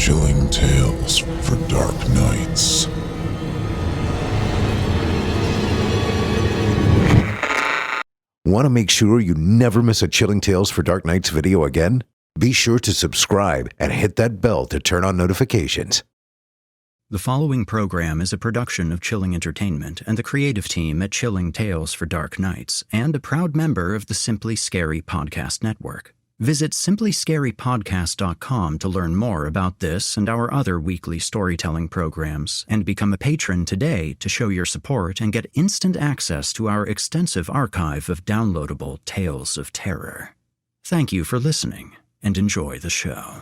Chilling tales for dark nights. Want to make sure you never miss a Chilling Tales for Dark Nights video again? Be sure to subscribe and hit that bell to turn on notifications. The following program is a production of Chilling Entertainment and the creative team at Chilling Tales for Dark Nights, and a proud member of the Simply Scary Podcast Network. Visit simplyscarypodcast.com to learn more about this and our other weekly storytelling programs, and become a patron today to show your support and get instant access to our extensive archive of downloadable tales of terror. Thank you for listening, and enjoy the show.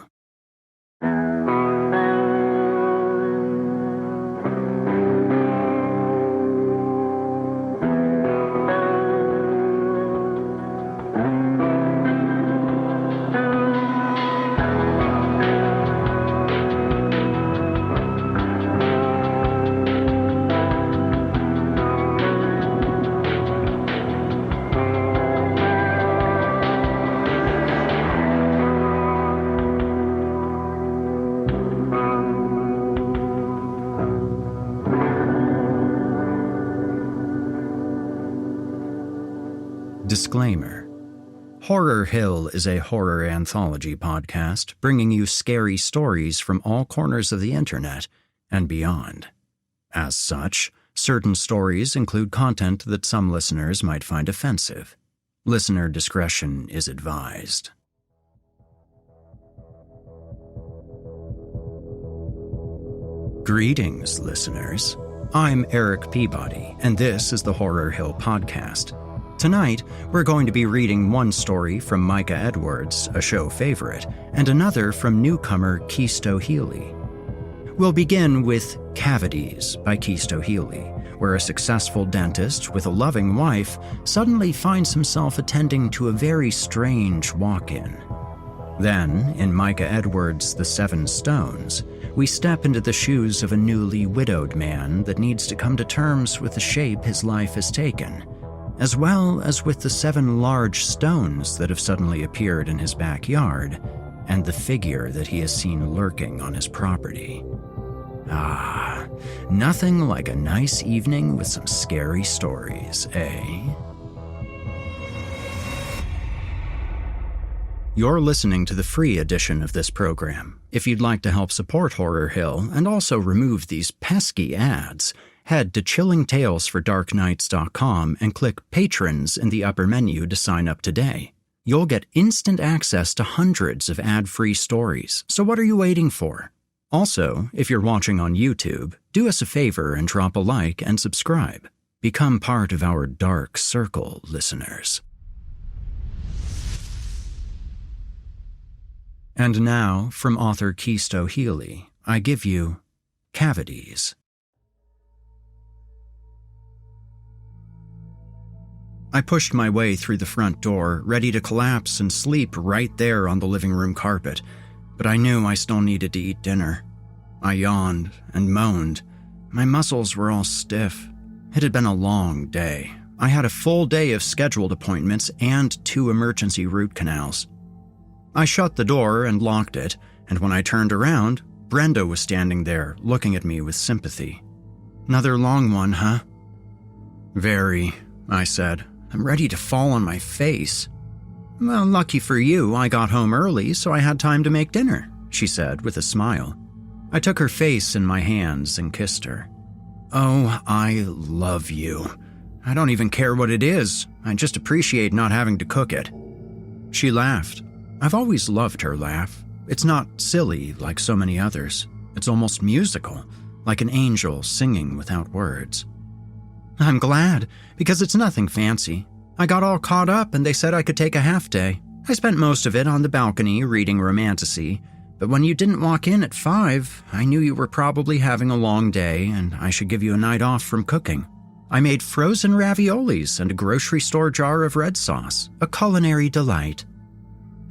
Disclaimer. Horror Hill is a horror anthology podcast bringing you scary stories from all corners of the internet and beyond. As such, certain stories include content that some listeners might find offensive. Listener discretion is advised. Greetings, listeners. I'm Erik Peabody, and this is the Horror Hill Podcast. Tonight, we're going to be reading one story from Micah Edwards, a show favorite, and another from newcomer Chisto Healy. We'll begin with Cavities by Chisto Healy, where a successful dentist with a loving wife suddenly finds himself attending to a very strange walk-in. Then, in Micah Edwards' The Seven Stones, we step into the shoes of a newly widowed man that needs to come to terms with the shape his life has taken, as well as with the 7 large stones that have suddenly appeared in his backyard, and the figure that he has seen lurking on his property. Ah, nothing like a nice evening with some scary stories, eh? You're listening to the free edition of this program. If you'd like to help support Horror Hill and also remove these pesky ads, head to chillingtalesfordarknights.com and click Patrons in the upper menu to sign up today. You'll get instant access to hundreds of ad-free stories, so what are you waiting for? Also, if you're watching on YouTube, do us a favor and drop a like and subscribe. Become part of our dark circle, listeners. And now, from author Chisto Healy, I give you Cavities. I pushed my way through the front door, ready to collapse and sleep right there on the living room carpet, but I knew I still needed to eat dinner. I yawned and moaned. My muscles were all stiff. It had been a long day. I had a full day of scheduled appointments and 2 emergency root canals. I shut the door and locked it, and when I turned around, Brenda was standing there, looking at me with sympathy. "Another long one, huh?" "Very," I said. "I'm ready to fall on my face." "Well, lucky for you, I got home early, so I had time to make dinner," she said with a smile. I took her face in my hands and kissed her. "Oh, I love you. I don't even care what it is. I just appreciate not having to cook it." She laughed. I've always loved her laugh. It's not silly like so many others. It's almost musical, like an angel singing without words. "I'm glad, because it's nothing fancy. I got all caught up and they said I could take a half day. I spent most of it on the balcony reading Romantasy, but when you didn't walk in at 5, I knew you were probably having a long day and I should give you a night off from cooking. I made frozen raviolis and a grocery store jar of red sauce, a culinary delight."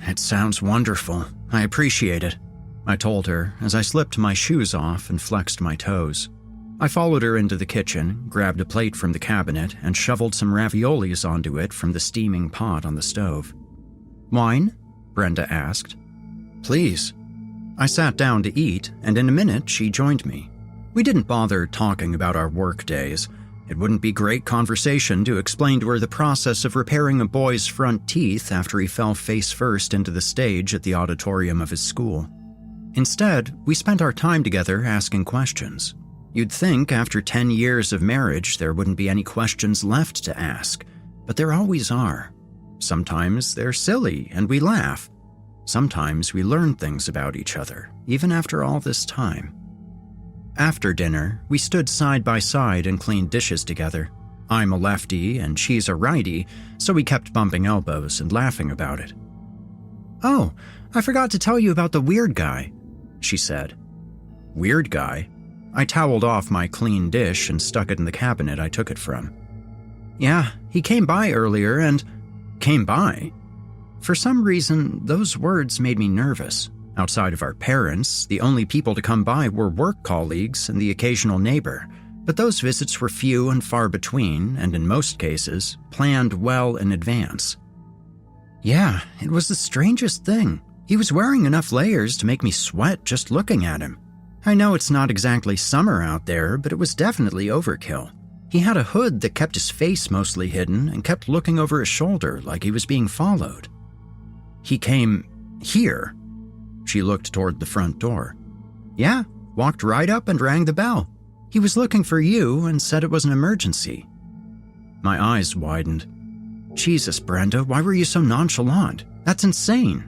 "It sounds wonderful. I appreciate it," I told her as I slipped my shoes off and flexed my toes. I followed her into the kitchen, grabbed a plate from the cabinet, and shoveled some raviolis onto it from the steaming pot on the stove. "Wine?" Brenda asked. "Please." I sat down to eat, and in a minute she joined me. We didn't bother talking about our work days. It wouldn't be great conversation to explain to her the process of repairing a boy's front teeth after he fell face first into the stage at the auditorium of his school. Instead, we spent our time together asking questions. You'd think after 10 years of marriage there wouldn't be any questions left to ask, but there always are. Sometimes they're silly and we laugh. Sometimes we learn things about each other, even after all this time. After dinner, we stood side by side and cleaned dishes together. I'm a lefty and she's a righty, so we kept bumping elbows and laughing about it. "Oh, I forgot to tell you about the weird guy," she said. "Weird guy?" I toweled off my clean dish and stuck it in the cabinet I took it from. "Yeah, he came by earlier and—" "Came by?" For some reason, those words made me nervous. Outside of our parents, the only people to come by were work colleagues and the occasional neighbor, but those visits were few and far between, and in most cases, planned well in advance. Yeah, it was the strangest thing. He was wearing enough layers to make me sweat just looking at him. I know it's not exactly summer out there, but it was definitely overkill. He had a hood that kept his face mostly hidden and kept looking over his shoulder like he was being followed. He came here. She looked toward the front door. Yeah, walked right up and rang the bell. He was looking for you and said it was an emergency. My eyes widened. Jesus, Brenda, why were you so nonchalant? That's insane.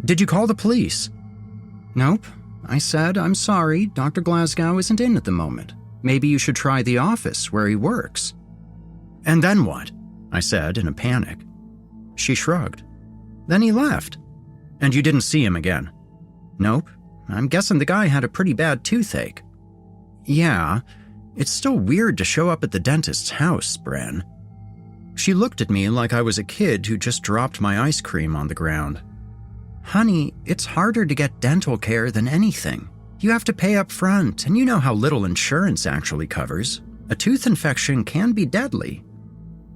Did you call the police? Nope. I said, I'm sorry, Dr. Glasgow isn't in at the moment. Maybe you should try the office where he works. And then what? I said in a panic. She shrugged. Then he left. And you didn't see him again? Nope. I'm guessing the guy had a pretty bad toothache. Yeah, it's still weird to show up at the dentist's house, Bren. She looked at me like I was a kid who just dropped my ice cream on the ground. Honey, it's harder to get dental care than anything. You have to pay up front, and you know how little insurance actually covers. A tooth infection can be deadly.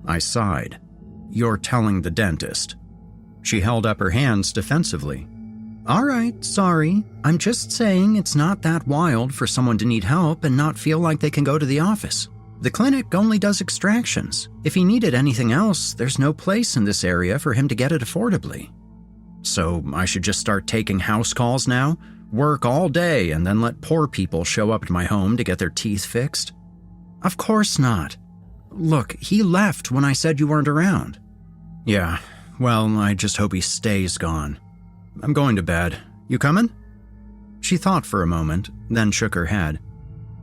I sighed. You're telling the dentist. She held up her hands defensively. All right, sorry. I'm just saying it's not that wild for someone to need help and not feel like they can go to the office. The clinic only does extractions. If he needed anything else, there's no place in this area for him to get it affordably. So I should just start taking house calls now? Work all day and then let poor people show up at my home to get their teeth fixed? Of course not. Look, he left when I said you weren't around. Yeah, well, I just hope he stays gone. I'm going to bed. You coming? She thought for a moment, then shook her head.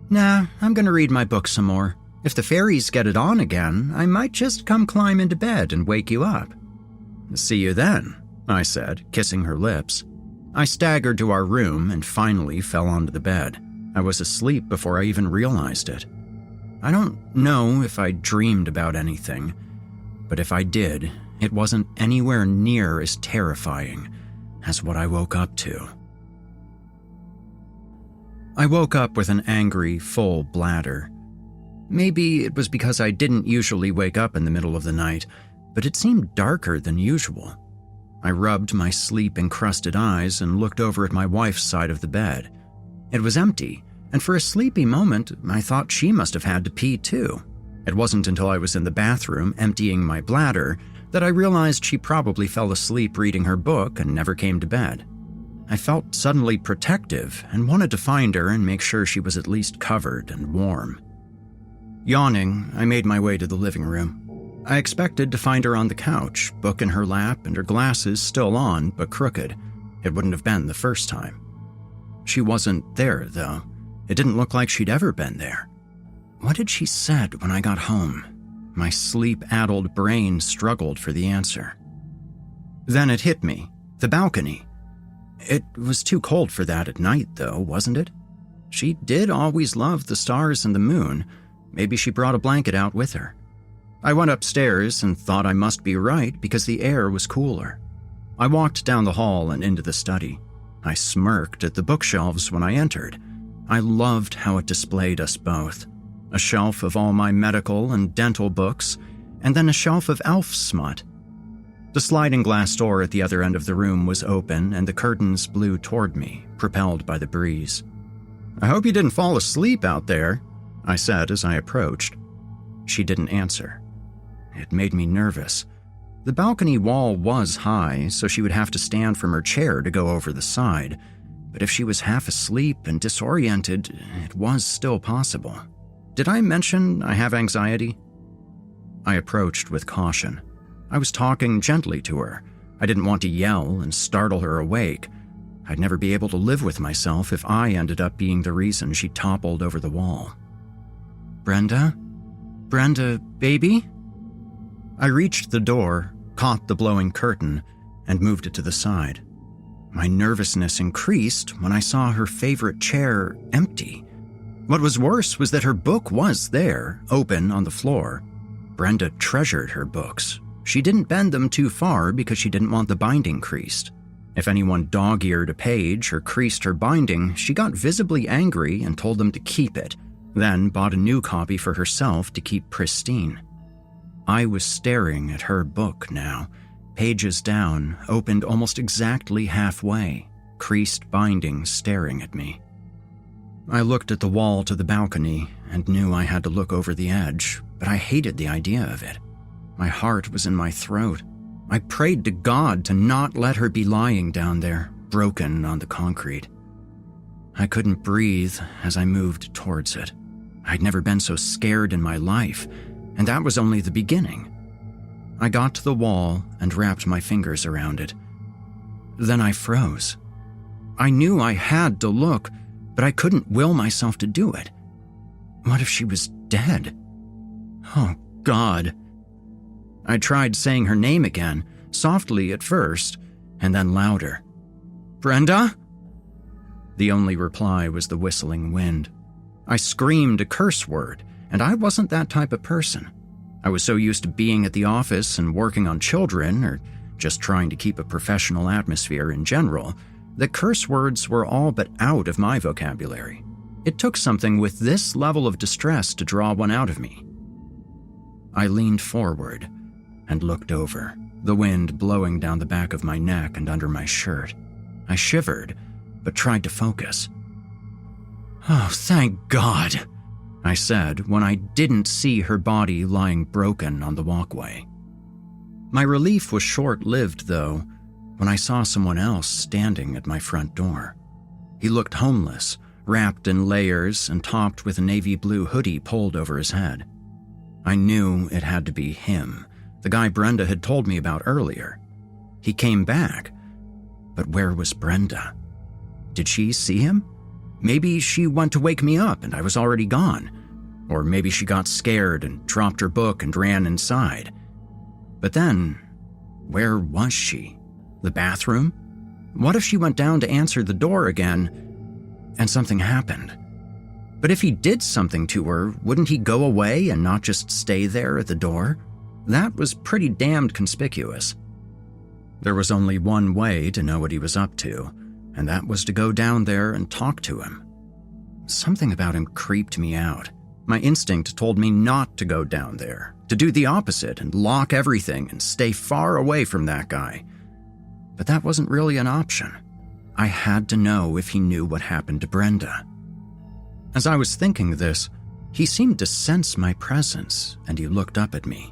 Nah, I'm going to read my book some more. If the fairies get it on again, I might just come climb into bed and wake you up. See you then, I said, kissing her lips. I staggered to our room and finally fell onto the bed. I was asleep before I even realized it. I don't know if I dreamed about anything, but if I did, it wasn't anywhere near as terrifying as what I woke up to. I woke up with an angry, full bladder. Maybe it was because I didn't usually wake up in the middle of the night, but it seemed darker than usual. I rubbed my sleep-encrusted eyes and looked over at my wife's side of the bed. It was empty, and for a sleepy moment, I thought she must have had to pee too. It wasn't until I was in the bathroom emptying my bladder that I realized she probably fell asleep reading her book and never came to bed. I felt suddenly protective and wanted to find her and make sure she was at least covered and warm. Yawning, I made my way to the living room. I expected to find her on the couch, book in her lap and her glasses still on but crooked. It wouldn't have been the first time. She wasn't there, though. It didn't look like she'd ever been there. What had she said when I got home? My sleep-addled brain struggled for the answer. Then it hit me. The balcony. It was too cold for that at night, though, wasn't it? She did always love the stars and the moon. Maybe she brought a blanket out with her. I went upstairs and thought I must be right because the air was cooler. I walked down the hall and into the study. I smirked at the bookshelves when I entered. I loved how it displayed us both. A shelf of all my medical and dental books, and then a shelf of elf smut. The sliding glass door at the other end of the room was open and the curtains blew toward me, propelled by the breeze. "I hope you didn't fall asleep out there," I said as I approached. She didn't answer. It made me nervous. The balcony wall was high, so she would have to stand from her chair to go over the side, but if she was half asleep and disoriented, it was still possible. Did I mention I have anxiety? I approached with caution. I was talking gently to her. I didn't want to yell and startle her awake. I'd never be able to live with myself if I ended up being the reason she toppled over the wall. "Brenda? Brenda, baby?" I reached the door, caught the blowing curtain, and moved it to the side. My nervousness increased when I saw her favorite chair empty. What was worse was that her book was there, open on the floor. Brenda treasured her books. She didn't bend them too far because she didn't want the binding creased. If anyone dog-eared a page or creased her binding, she got visibly angry and told them to keep it, then bought a new copy for herself to keep pristine. I was staring at her book now, pages down, opened almost exactly halfway, creased binding staring at me. I looked at the wall to the balcony and knew I had to look over the edge, but I hated the idea of it. My heart was in my throat. I prayed to God to not let her be lying down there, broken on the concrete. I couldn't breathe as I moved towards it. I'd never been so scared in my life, and that was only the beginning. I got to the wall and wrapped my fingers around it. Then I froze. I knew I had to look, but I couldn't will myself to do it. What if she was dead? Oh, God. I tried saying her name again, softly at first, and then louder. "Brenda?" The only reply was the whistling wind. I screamed a curse word, and I wasn't that type of person. I was so used to being at the office and working on children, or just trying to keep a professional atmosphere in general, that curse words were all but out of my vocabulary. It took something with this level of distress to draw one out of me. I leaned forward and looked over, the wind blowing down the back of my neck and under my shirt. I shivered, but tried to focus. "Oh, thank God," I said when I didn't see her body lying broken on the walkway. My relief was short-lived, though, when I saw someone else standing at my front door. He looked homeless, wrapped in layers and topped with a navy blue hoodie pulled over his head. I knew it had to be him, the guy Brenda had told me about earlier. He came back, but where was Brenda? Did she see him? Maybe she went to wake me up and I was already gone. Or maybe she got scared and dropped her book and ran inside. But then, where was she? The bathroom? What if she went down to answer the door again and something happened? But if he did something to her, wouldn't he go away and not just stay there at the door? That was pretty damned conspicuous. There was only one way to know what he was up to, and that was to go down there and talk to him. Something about him creeped me out. My instinct told me not to go down there, to do the opposite and lock everything and stay far away from that guy. But that wasn't really an option. I had to know if he knew what happened to Brenda. As I was thinking this, he seemed to sense my presence, and he looked up at me.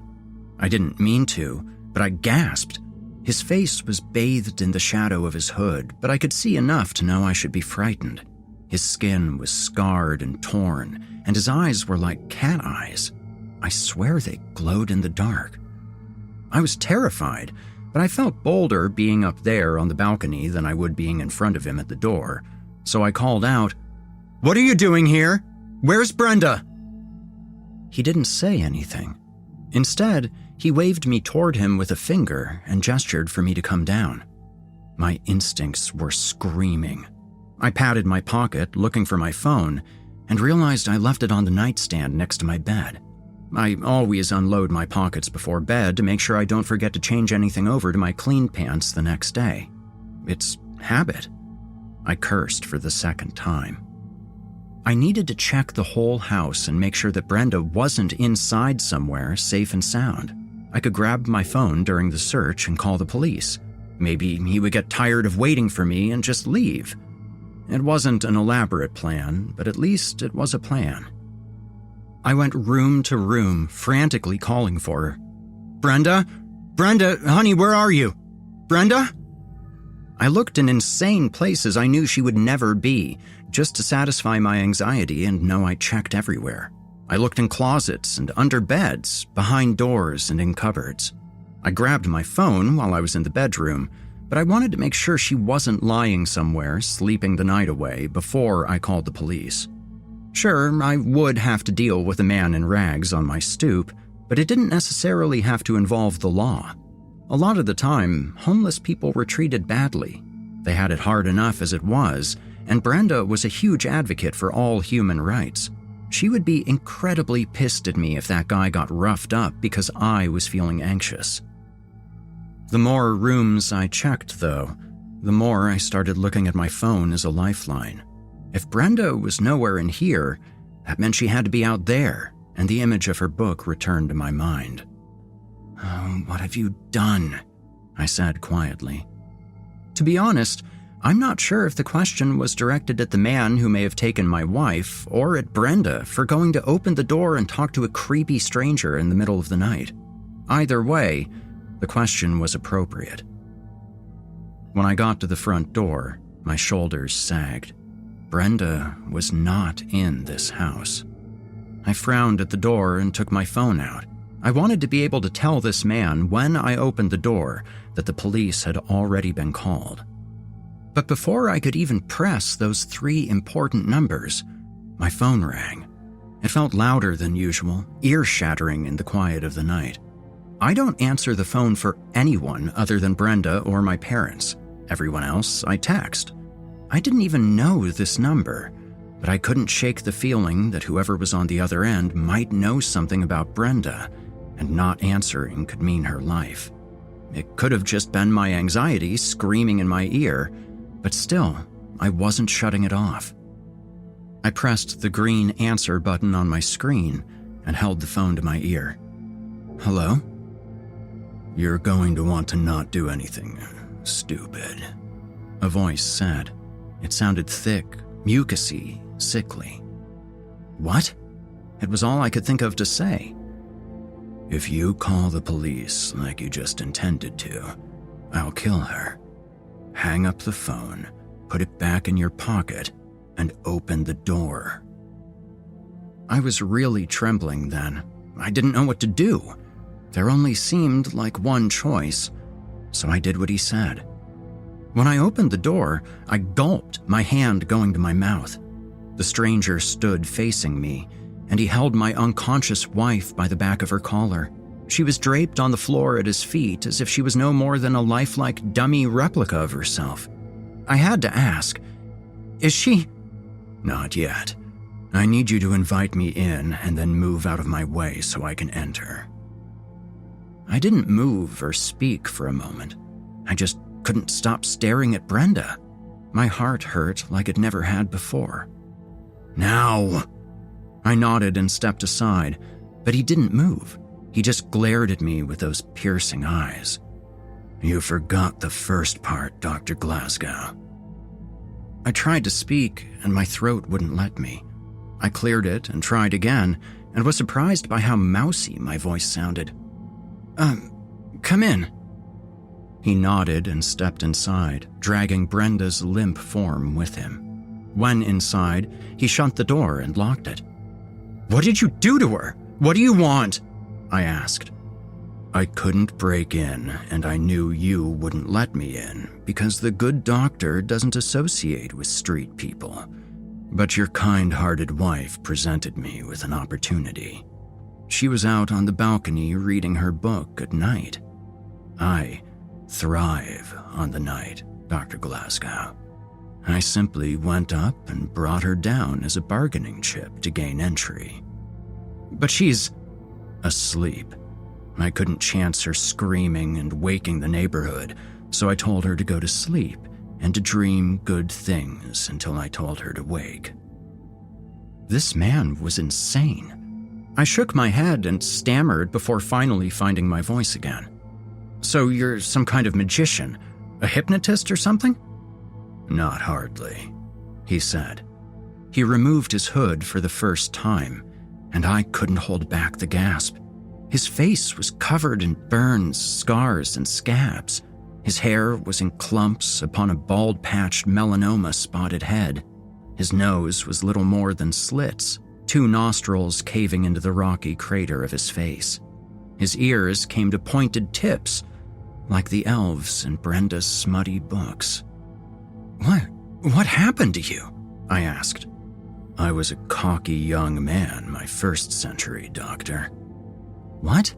I didn't mean to, but I gasped. His face was bathed in the shadow of his hood, but I could see enough to know I should be frightened. His skin was scarred and torn, and his eyes were like cat eyes. I swear they glowed in the dark. I was terrified, but I felt bolder being up there on the balcony than I would being in front of him at the door, so I called out, "What are you doing here? Where's Brenda?" He didn't say anything. Instead, he waved me toward him with a finger and gestured for me to come down. My instincts were screaming. I patted my pocket, looking for my phone, and realized I left it on the nightstand next to my bed. I always unload my pockets before bed to make sure I don't forget to change anything over to my clean pants the next day. It's habit. I cursed for the second time. I needed to check the whole house and make sure that Brenda wasn't inside somewhere safe and sound. I could grab my phone during the search and call the police. Maybe he would get tired of waiting for me and just leave. It wasn't an elaborate plan, but at least it was a plan. I went room to room, frantically calling for her. "Brenda? Brenda, honey, where are you? Brenda?" I looked in insane places I knew she would never be, just to satisfy my anxiety and know I checked everywhere. I looked in closets and under beds, behind doors and in cupboards. I grabbed my phone while I was in the bedroom, but I wanted to make sure she wasn't lying somewhere, sleeping the night away, before I called the police. Sure, I would have to deal with a man in rags on my stoop, but it didn't necessarily have to involve the law. A lot of the time, homeless people were treated badly. They had it hard enough as it was, and Brenda was a huge advocate for all human rights. She would be incredibly pissed at me if that guy got roughed up because I was feeling anxious. The more rooms I checked, though, the more I started looking at my phone as a lifeline. If Brenda was nowhere in here, that meant she had to be out there, and the image of her book returned to my mind. "Oh, what have you done?" I said quietly. To be honest, I'm not sure if the question was directed at the man who may have taken my wife or at Brenda for going to open the door and talk to a creepy stranger in the middle of the night. Either way, the question was appropriate. When I got to the front door, my shoulders sagged. Brenda was not in this house. I frowned at the door and took my phone out. I wanted to be able to tell this man when I opened the door that the police had already been called. But before I could even press those 3 important numbers, my phone rang. It felt louder than usual, ear-shattering in the quiet of the night. I don't answer the phone for anyone other than Brenda or my parents. Everyone else I text. I didn't even know this number, but I couldn't shake the feeling that whoever was on the other end might know something about Brenda, and not answering could mean her life. It could have just been my anxiety screaming in my ear, but still, I wasn't shutting it off. I pressed the green answer button on my screen and held the phone to my ear. "Hello?" "You're going to want to not do anything stupid," a voice said. It sounded thick, mucusy, sickly. What? It was all I could think of to say. "If you call the police like you just intended to, I'll kill her. Hang up the phone, put it back in your pocket, and open the door." I was really trembling then. I didn't know what to do. There only seemed like one choice, so I did what he said. When I opened the door, I gulped, my hand going to my mouth. The stranger stood facing me, and he held my unconscious wife by the back of her collar. She was draped on the floor at his feet as if she was no more than a lifelike dummy replica of herself. I had to ask, "Is she—" "Not yet. I need you to invite me in and then move out of my way so I can enter." I didn't move or speak for a moment. I just couldn't stop staring at Brenda. My heart hurt like it never had before. "Now!" I nodded and stepped aside, but he didn't move. He just glared at me with those piercing eyes. "You forgot the first part, Dr. Glasgow." I tried to speak, and my throat wouldn't let me. I cleared it and tried again, and was surprised by how mousy my voice sounded. Come in." He nodded and stepped inside, dragging Brenda's limp form with him. When inside, he shut the door and locked it. "What did you do to her? What do you want?" I asked. "I couldn't break in, and I knew you wouldn't let me in because the good doctor doesn't associate with street people. But your kind-hearted wife presented me with an opportunity. She was out on the balcony reading her book at night. I thrive on the night, Dr. Glasgow. I simply went up and brought her down as a bargaining chip to gain entry. But she's asleep. I couldn't chance her screaming and waking the neighborhood, so I told her to go to sleep and to dream good things until I told her to wake." This man was insane. I shook my head and stammered before finally finding my voice again. So you're some kind of magician, a hypnotist or something? Not hardly, he said. He removed his hood for the first time, and I couldn't hold back the gasp. His face was covered in burns, scars, and scabs. His hair was in clumps upon a bald-patched melanoma-spotted head. His nose was little more than slits, 2 nostrils caving into the rocky crater of his face. His ears came to pointed tips, like the elves in Brenda's smutty books. What happened to you? I asked. I was a cocky young man my first century, Doctor. What?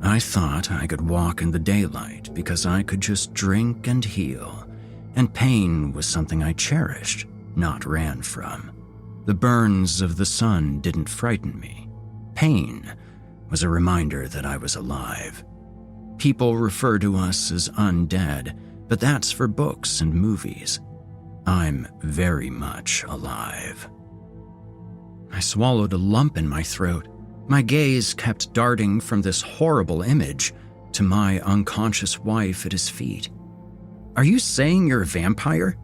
I thought I could walk in the daylight because I could just drink and heal, and pain was something I cherished, not ran from. The burns of the sun didn't frighten me. Pain was a reminder that I was alive. People refer to us as undead, but that's for books and movies. I'm very much alive. I swallowed a lump in my throat. My gaze kept darting from this horrible image to my unconscious wife at his feet. Are you saying you're a vampire?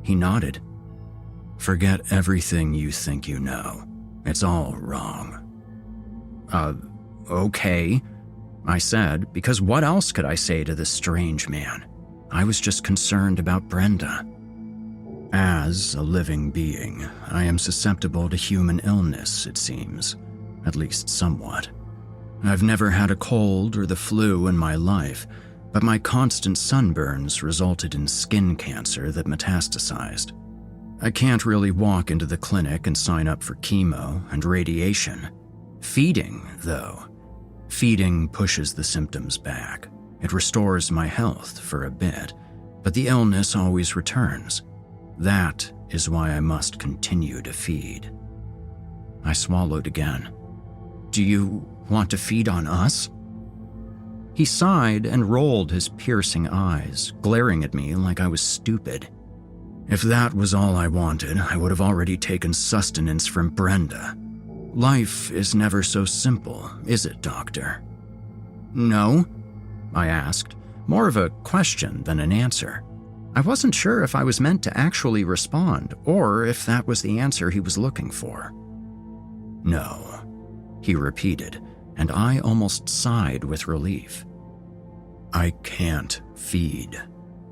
He nodded. Forget everything you think you know. It's all wrong. Okay, I said, because what else could I say to this strange man? I was just concerned about Brenda. As a living being, I am susceptible to human illness, it seems. At least somewhat. I've never had a cold or the flu in my life, but my constant sunburns resulted in skin cancer that metastasized. I can't really walk into the clinic and sign up for chemo and radiation. Feeding, though. Feeding pushes the symptoms back. It restores my health for a bit, but the illness always returns. That is why I must continue to feed. I swallowed again. Do you want to feed on us? He sighed and rolled his piercing eyes, glaring at me like I was stupid. If that was all I wanted, I would have already taken sustenance from Brenda. Life is never so simple, is it, Doctor? No, I asked, more of a question than an answer. I wasn't sure if I was meant to actually respond or if that was the answer he was looking for. No, he repeated, and I almost sighed with relief. I can't feed.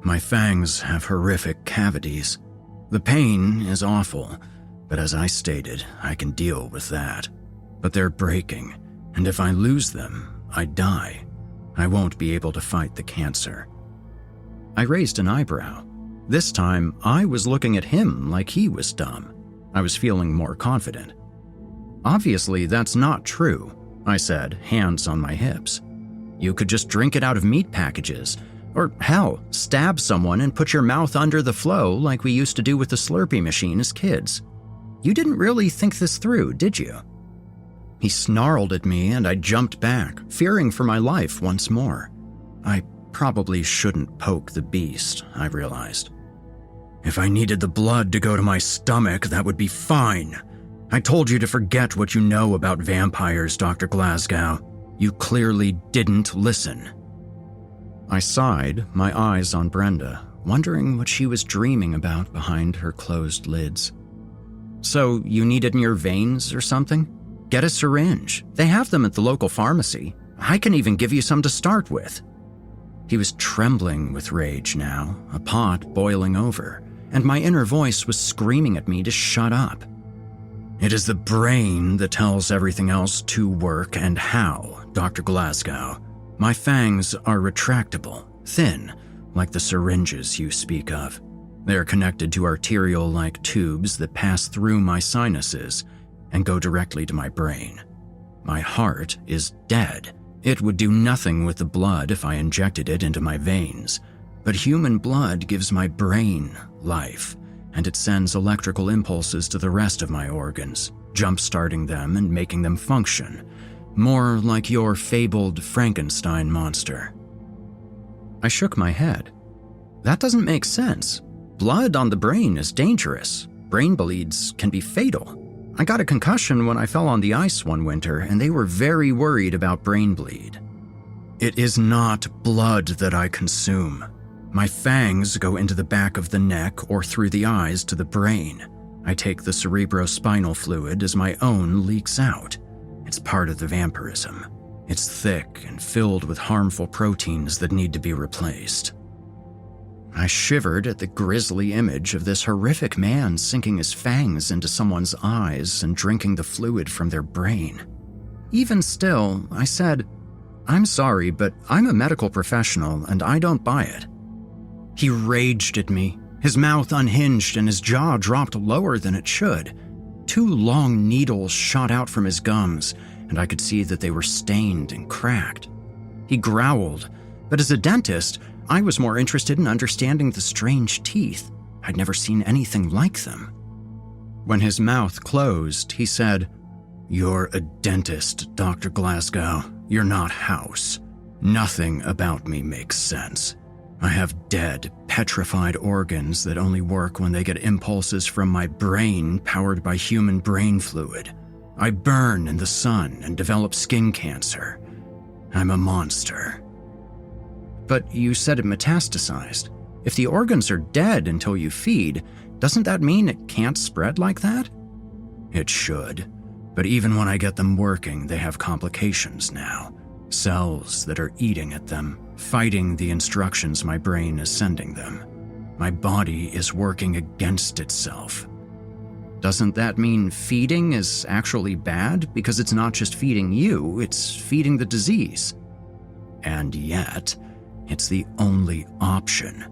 My fangs have horrific cavities. The pain is awful, but as I stated, I can deal with that. But they're breaking, and if I lose them, I die. I won't be able to fight the cancer. I raised an eyebrow. This time, I was looking at him like he was dumb. I was feeling more confident. Obviously, that's not true, I said, hands on my hips. You could just drink it out of meat packages, or hell, stab someone and put your mouth under the flow like we used to do with the Slurpee machine as kids. You didn't really think this through, did you? He snarled at me and I jumped back, fearing for my life once more. I probably shouldn't poke the beast, I realized. If I needed the blood to go to my stomach, that would be fine. I told you to forget what you know about vampires, Dr. Glasgow. You clearly didn't listen. I sighed, my eyes on Brenda, wondering what she was dreaming about behind her closed lids. So you need it in your veins or something? Get a syringe. They have them at the local pharmacy. I can even give you some to start with. He was trembling with rage now, a pot boiling over, and my inner voice was screaming at me to shut up. It is the brain that tells everything else to work and how, Dr. Glasgow. My fangs are retractable, thin, like the syringes you speak of. They are connected to arterial-like tubes that pass through my sinuses and go directly to my brain. My heart is dead. It would do nothing with the blood if I injected it into my veins, but human blood gives my brain life, and it sends electrical impulses to the rest of my organs, jump-starting them and making them function, more like your fabled Frankenstein monster. I shook my head. That doesn't make sense. Blood on the brain is dangerous. Brain bleeds can be fatal. I got a concussion when I fell on the ice one winter, and they were very worried about brain bleed. It is not blood that I consume. My fangs go into the back of the neck or through the eyes to the brain. I take the cerebrospinal fluid as my own leaks out. It's part of the vampirism. It's thick and filled with harmful proteins that need to be replaced. I shivered at the grisly image of this horrific man sinking his fangs into someone's eyes and drinking the fluid from their brain. Even still, I said, "I'm sorry, but I'm a medical professional and I don't buy it." He raged at me. His mouth unhinged and his jaw dropped lower than it should. 2 long needles shot out from his gums, and I could see that they were stained and cracked. He growled, but as a dentist, I was more interested in understanding the strange teeth. I'd never seen anything like them. When his mouth closed, he said, "You're a dentist, Dr. Glasgow. You're not House. Nothing about me makes sense. I have dead, petrified organs that only work when they get impulses from my brain powered by human brain fluid. I burn in the sun and develop skin cancer. I'm a monster." "But you said it metastasized. If the organs are dead until you feed, doesn't that mean it can't spread like that?" "It should. But even when I get them working, they have complications now. Cells that are eating at them, fighting the instructions my brain is sending them. My body is working against itself." "Doesn't that mean feeding is actually bad because it's not just feeding you, it's feeding the disease?" "And yet, it's the only option.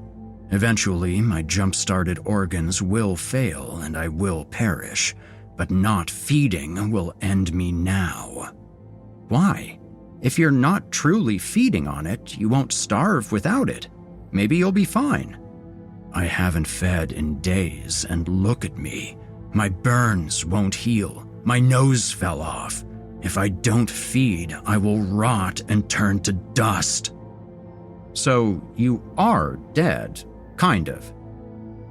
Eventually, my jump-started organs will fail and I will perish, but not feeding will end me now." "Why? If you're not truly feeding on it, you won't starve without it. Maybe you'll be fine." "I haven't fed in days, and look at me. My burns won't heal. My nose fell off. If I don't feed, I will rot and turn to dust." "So you are dead, kind of."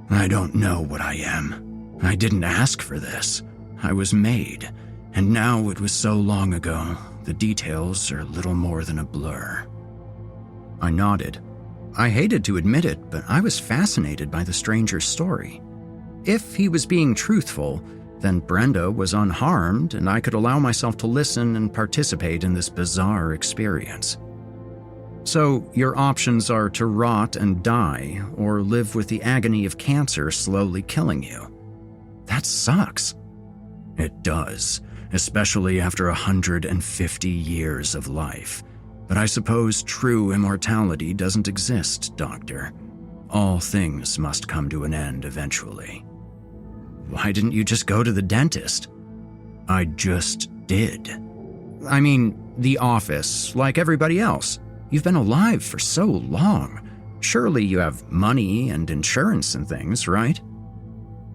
"I don't know what I am. I didn't ask for this. I was made, and now it was so long ago, the details are little more than a blur." I nodded. I hated to admit it, but I was fascinated by the stranger's story. If he was being truthful, then Brenda was unharmed and I could allow myself to listen and participate in this bizarre experience. "So your options are to rot and die, or live with the agony of cancer slowly killing you. That sucks." "It does, especially after 150 years of life. But I suppose true immortality doesn't exist, Doctor. All things must come to an end eventually." "Why didn't you just go to the dentist?" "I just did." "I mean, the office, like everybody else. You've been alive for so long. Surely you have money and insurance and things, right?"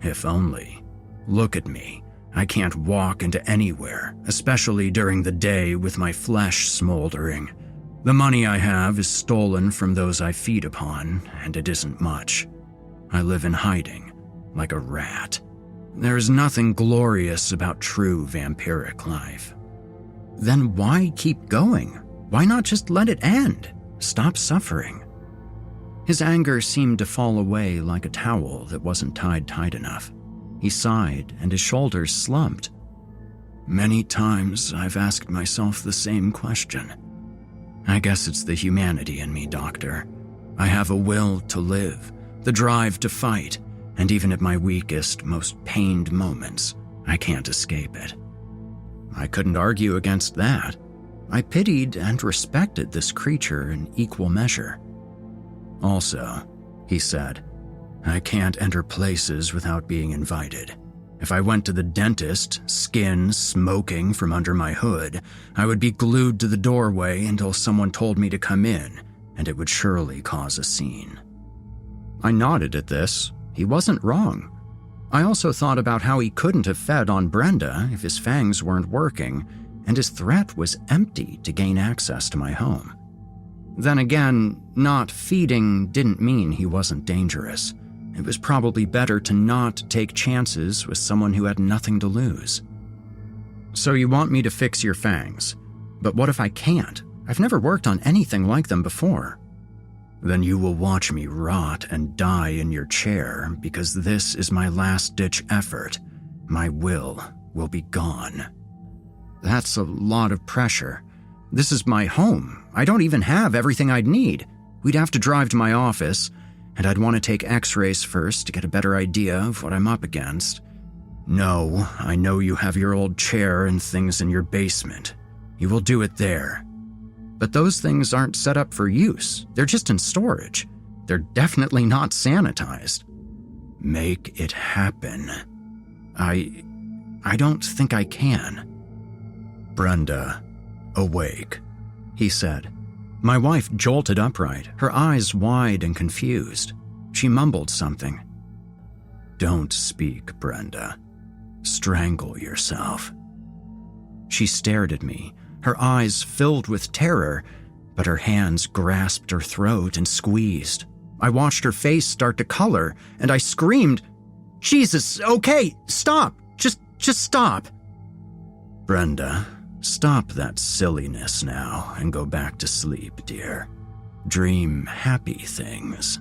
"If only. Look at me. I can't walk into anywhere, especially during the day with my flesh smoldering. The money I have is stolen from those I feed upon, and it isn't much. I live in hiding, like a rat. There is nothing glorious about true vampiric life." "Then why keep going? Why not just let it end? Stop suffering." His anger seemed to fall away like a towel that wasn't tied tight enough. He sighed and his shoulders slumped. "Many times I've asked myself the same question. I guess it's the humanity in me, Doctor. I have a will to live, the drive to fight, and even at my weakest, most pained moments, I can't escape it." I couldn't argue against that. I pitied and respected this creature in equal measure. "Also," he said, "I can't enter places without being invited. If I went to the dentist, skin smoking from under my hood, I would be glued to the doorway until someone told me to come in, and it would surely cause a scene." I nodded at this. He wasn't wrong. I also thought about how he couldn't have fed on Brenda if his fangs weren't working, and his threat was empty to gain access to my home. Then again, not feeding didn't mean he wasn't dangerous. It was probably better to not take chances with someone who had nothing to lose. So you want me to fix your fangs? But what if I can't? I've never worked on anything like them before. Then you will watch me rot and die in your chair because this is my last-ditch effort. My will be gone. That's a lot of pressure. This is my home. I don't even have everything I'd need. We'd have to drive to my office, and I'd want to take x-rays first to get a better idea of what I'm up against. No, I know you have your old chair and things in your basement. You will do it there. But those things aren't set up for use. They're just in storage. They're definitely not sanitized. Make it happen. I don't think I can. Brenda, awake, he said. My wife jolted upright, her eyes wide and confused. She mumbled something. Don't speak, Brenda. Strangle yourself. She stared at me, her eyes filled with terror, but her hands grasped her throat and squeezed. I watched her face start to color, and I screamed, Jesus, okay, stop, just stop. Brenda, stop that silliness now and go back to sleep, dear. Dream happy things.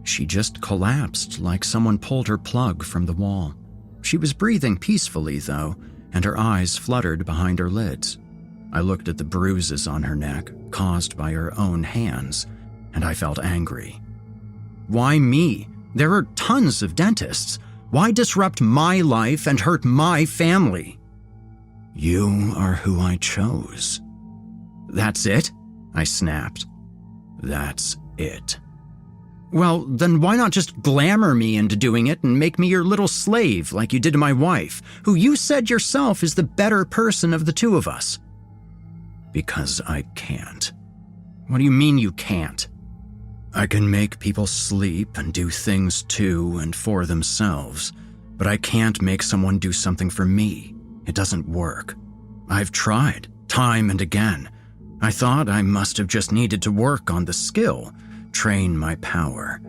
She just collapsed like someone pulled her plug from the wall. She was breathing peacefully, though, and her eyes fluttered behind her lids. I looked at the bruises on her neck, caused by her own hands, and I felt angry. Why me? There are tons of dentists. Why disrupt my life and hurt my family? You are who I chose. That's it? I snapped. That's it. Well, then why not just glamour me into doing it and make me your little slave like you did to my wife, who you said yourself is the better person of the two of us? Because I can't. What do you mean you can't? I can make people sleep and do things to and for themselves, but I can't make someone do something for me. It doesn't work. I've tried, time and again. I thought I must have just needed to work on the skill, train my power.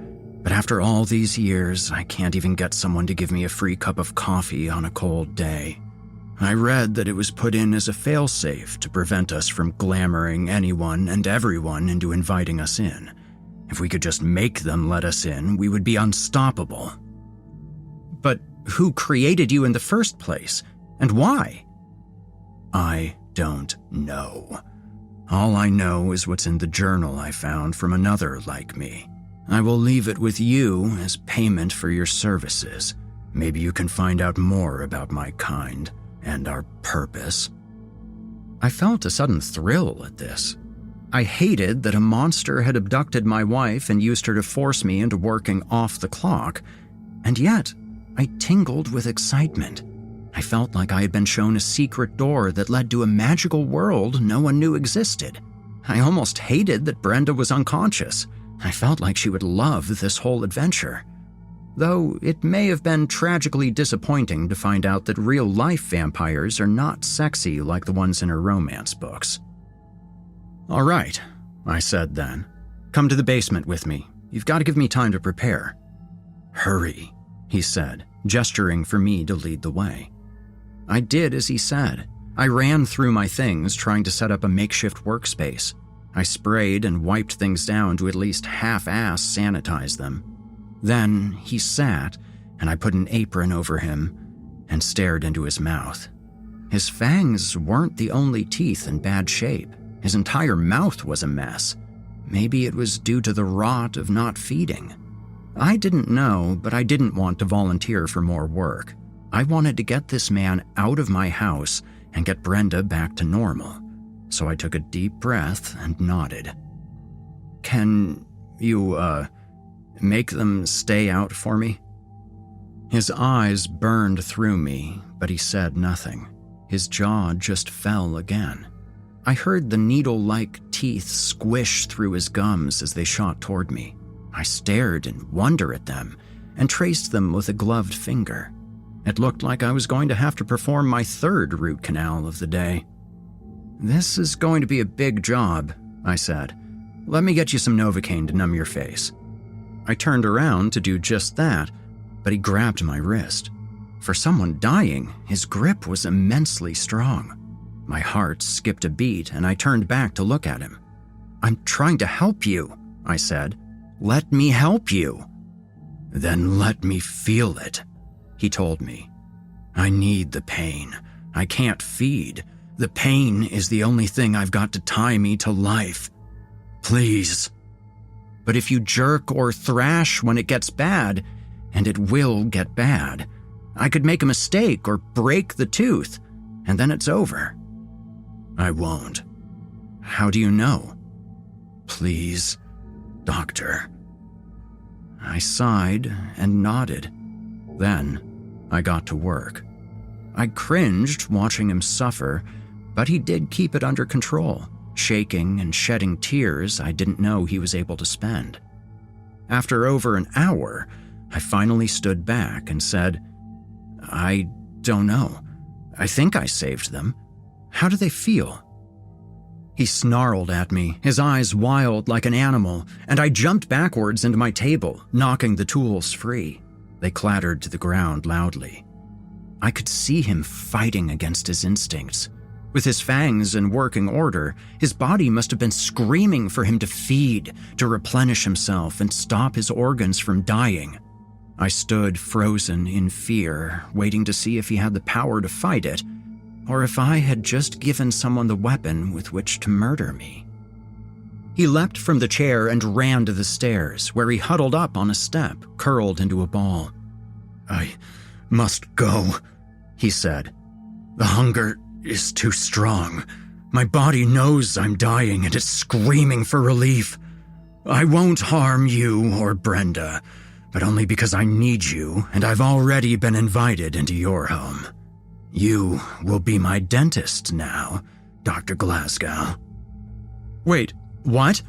But after all these years, I can't even get someone to give me a free cup of coffee on a cold day. I read that it was put in as a failsafe to prevent us from glamoring anyone and everyone into inviting us in. If we could just make them let us in, we would be unstoppable. But who created you in the first place? And why? I don't know. All I know is what's in the journal I found from another like me. I will leave it with you as payment for your services. Maybe you can find out more about my kind and our purpose. I felt a sudden thrill at this. I hated that a monster had abducted my wife and used her to force me into working off the clock, and yet I tingled with excitement. I felt like I had been shown a secret door that led to a magical world no one knew existed. I almost hated that Brenda was unconscious. I felt like she would love this whole adventure. Though it may have been tragically disappointing to find out that real-life vampires are not sexy like the ones in her romance books. All right, I said then. Come to the basement with me. You've got to give me time to prepare. Hurry, he said, gesturing for me to lead the way. I did as he said. I ran through my things, trying to set up a makeshift workspace. I sprayed and wiped things down to at least half-ass sanitize them. Then he sat, and I put an apron over him and stared into his mouth. His fangs weren't the only teeth in bad shape. His entire mouth was a mess. Maybe it was due to the rot of not feeding. I didn't know, but I didn't want to volunteer for more work. I wanted to get this man out of my house and get Brenda back to normal. So I took a deep breath and nodded. Can you, make them stay out for me? His eyes burned through me, but he said nothing. His jaw just fell again. I heard the needle-like teeth squish through his gums as they shot toward me. I stared in wonder at them and traced them with a gloved finger. It looked like I was going to have to perform my third root canal of the day. This is going to be a big job, I said. Let me get you some Novocaine to numb your face. I turned around to do just that, but he grabbed my wrist. For someone dying, his grip was immensely strong. My heart skipped a beat and I turned back to look at him. "I'm trying to help you," I said. "Let me help you." "Then let me feel it," he told me. "I need the pain. I can't feed. The pain is the only thing I've got to tie me to life. Please." "But if you jerk or thrash when it gets bad, and it will get bad, I could make a mistake or break the tooth, and then it's over." "I won't." "How do you know?" "Please, doctor." I sighed and nodded. Then I got to work. I cringed watching him suffer, but he did keep it under control, shaking and shedding tears I didn't know he was able to spend. After over an hour, I finally stood back and said, "I don't know. I think I saved them. How do they feel?" He snarled at me, his eyes wild like an animal, and I jumped backwards into my table, knocking the tools free. They clattered to the ground loudly. I could see him fighting against his instincts. With his fangs in working order, his body must have been screaming for him to feed, to replenish himself and stop his organs from dying. I stood frozen in fear, waiting to see if he had the power to fight it, or if I had just given someone the weapon with which to murder me. He leapt from the chair and ran to the stairs, where he huddled up on a step, curled into a ball. "I must go," he said. "The hunger is too strong. My body knows I'm dying and it's screaming for relief. I won't harm you or Brenda, but only because I need you and I've already been invited into your home. You will be my dentist now, Dr. Glasgow." "Wait, what?"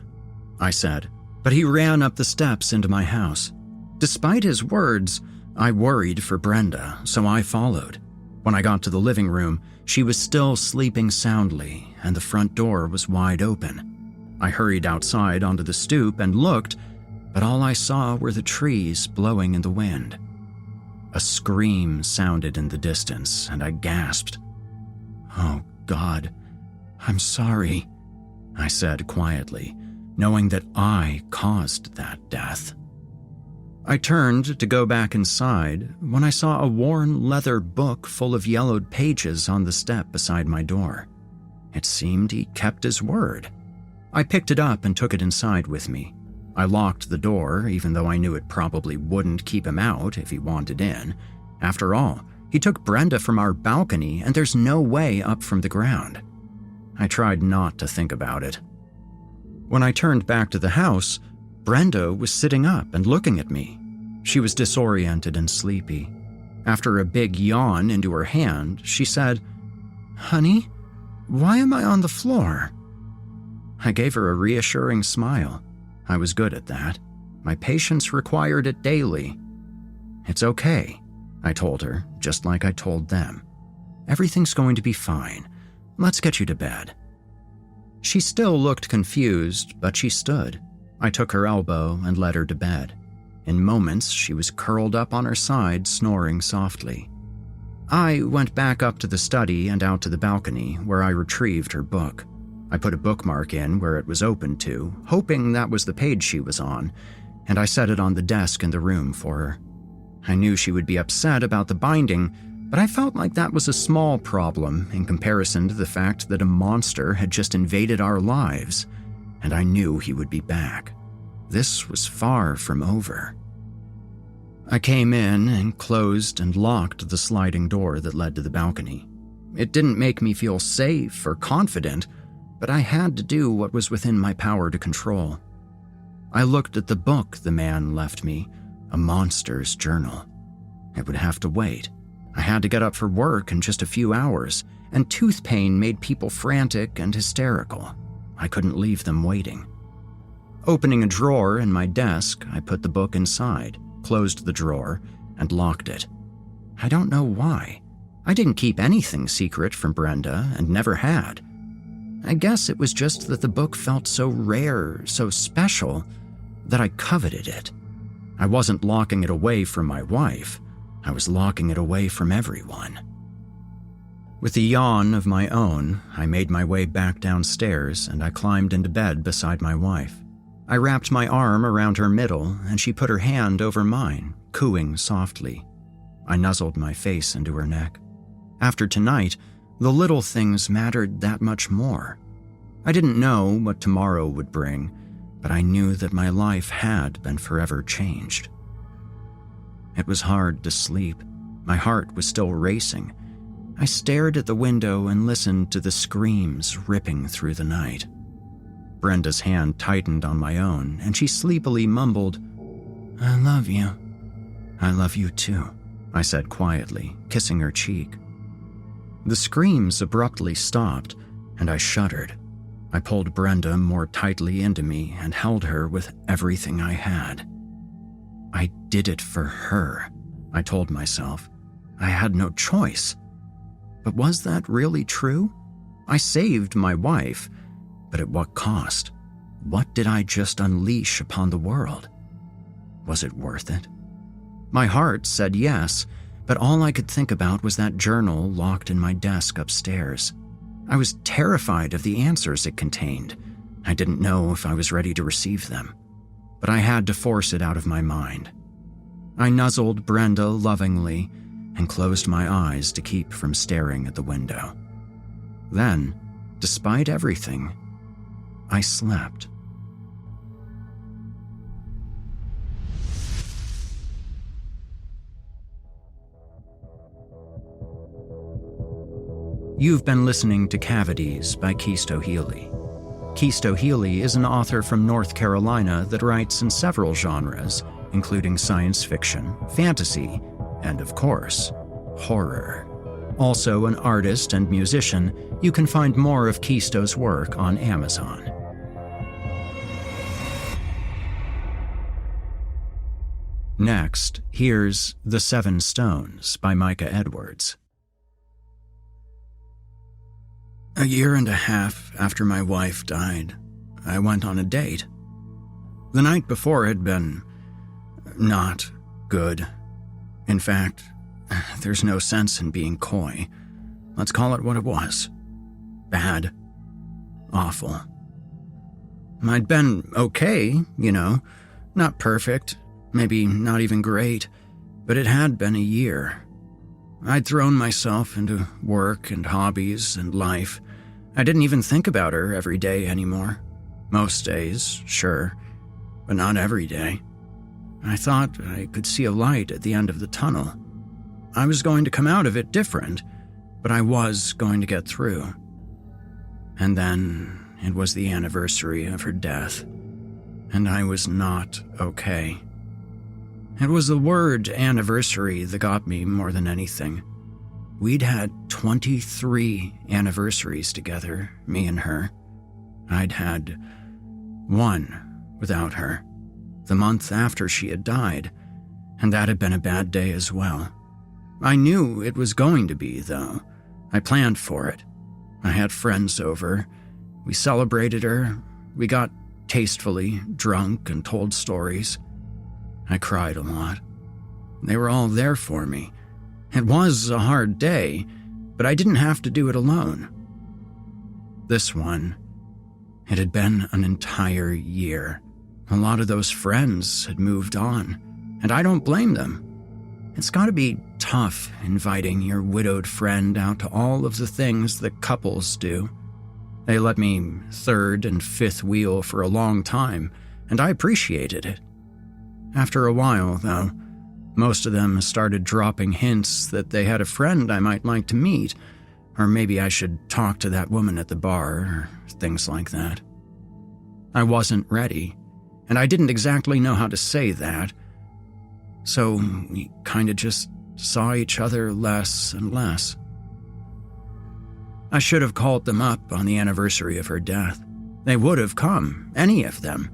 I said, but he ran up the steps into my house. Despite his words, I worried for Brenda, so I followed. When I got to the living room, she was still sleeping soundly, and the front door was wide open. I hurried outside onto the stoop and looked, but all I saw were the trees blowing in the wind. A scream sounded in the distance, and I gasped. "Oh, God, I'm sorry," I said quietly, knowing that I caused that death. I turned to go back inside when I saw a worn leather book full of yellowed pages on the step beside my door. It seemed he kept his word. I picked it up and took it inside with me. I locked the door, even though I knew it probably wouldn't keep him out if he wanted in. After all, he took Brenda from our balcony and there's no way up from the ground. I tried not to think about it. When I turned back to the house, Brenda was sitting up and looking at me. She was disoriented and sleepy. After a big yawn into her hand, she said, "Honey, why am I on the floor?" I gave her a reassuring smile. I was good at that. My patients required it daily. "It's okay," I told her, just like I told them. "Everything's going to be fine. Let's get you to bed." She still looked confused, but she stood. I took her elbow and led her to bed. In moments, she was curled up on her side, snoring softly. I went back up to the study and out to the balcony, where I retrieved her book. I put a bookmark in where it was open to, hoping that was the page she was on, and I set it on the desk in the room for her. I knew she would be upset about the binding, but I felt like that was a small problem in comparison to the fact that a monster had just invaded our lives, and I knew he would be back. This was far from over. I came in and closed and locked the sliding door that led to the balcony. It didn't make me feel safe or confident, but I had to do what was within my power to control. I looked at the book the man left me, a monster's journal. It would have to wait. I had to get up for work in just a few hours, and tooth pain made people frantic and hysterical. I couldn't leave them waiting. Opening a drawer in my desk, I put the book inside, closed the drawer, and locked it. I don't know why. I didn't keep anything secret from Brenda and never had. I guess it was just that the book felt so rare, so special, that I coveted it. I wasn't locking it away from my wife. I was locking it away from everyone. With a yawn of my own, I made my way back downstairs and I climbed into bed beside my wife. I wrapped my arm around her middle and she put her hand over mine, cooing softly. I nuzzled my face into her neck. After tonight, the little things mattered that much more. I didn't know what tomorrow would bring, but I knew that my life had been forever changed. It was hard to sleep. My heart was still racing. I stared at the window and listened to the screams ripping through the night. Brenda's hand tightened on my own, and she sleepily mumbled, "I love you." "I love you too," I said quietly, kissing her cheek. The screams abruptly stopped, and I shuddered. I pulled Brenda more tightly into me and held her with everything I had. I did it for her, I told myself. I had no choice. But was that really true? I saved my wife, but at what cost? What did I just unleash upon the world? Was it worth it? My heart said yes, but all I could think about was that journal locked in my desk upstairs. I was terrified of the answers it contained. I didn't know if I was ready to receive them, but I had to force it out of my mind. I nuzzled Brenda lovingly and closed my eyes to keep from staring at the window. Then, despite everything, I slept. You've been listening to Cavities by Chisto Healy. Chisto Healy is an author from North Carolina that writes in several genres, including science fiction, fantasy, and of course, horror. Also an artist and musician, you can find more of Chisto's work on Amazon. Next, here's The 7 Stones by Micah Edwards. A year and a half after my wife died, I went on a date. The night before had been not good. In fact, there's no sense in being coy. Let's call it what it was. Bad. Awful. I'd been okay, not perfect, maybe not even great, but it had been a year. I'd thrown myself into work and hobbies and life. I didn't even think about her every day anymore. Most days, sure, but not every day. I thought I could see a light at the end of the tunnel. I was going to come out of it different, but I was going to get through. And then it was the anniversary of her death, and I was not okay. It was the word anniversary that got me more than anything. We'd had 23 anniversaries together, me and her. I'd had one without her, the month after she had died, and that had been a bad day as well. I knew it was going to be, though. I planned for it. I had friends over. We celebrated her. We got tastefully drunk and told stories. I cried a lot. They were all there for me. It was a hard day, but I didn't have to do it alone. This one, it had been an entire year. A lot of those friends had moved on, and I don't blame them. It's got to be tough inviting your widowed friend out to all of the things that couples do. They let me third and fifth wheel for a long time, and I appreciated it. After a while, though, most of them started dropping hints that they had a friend I might like to meet, or maybe I should talk to that woman at the bar, or things like that. I wasn't ready, and I didn't exactly know how to say that, so we kind of just saw each other less and less. I should have called them up on the anniversary of her death. They would have come, any of them.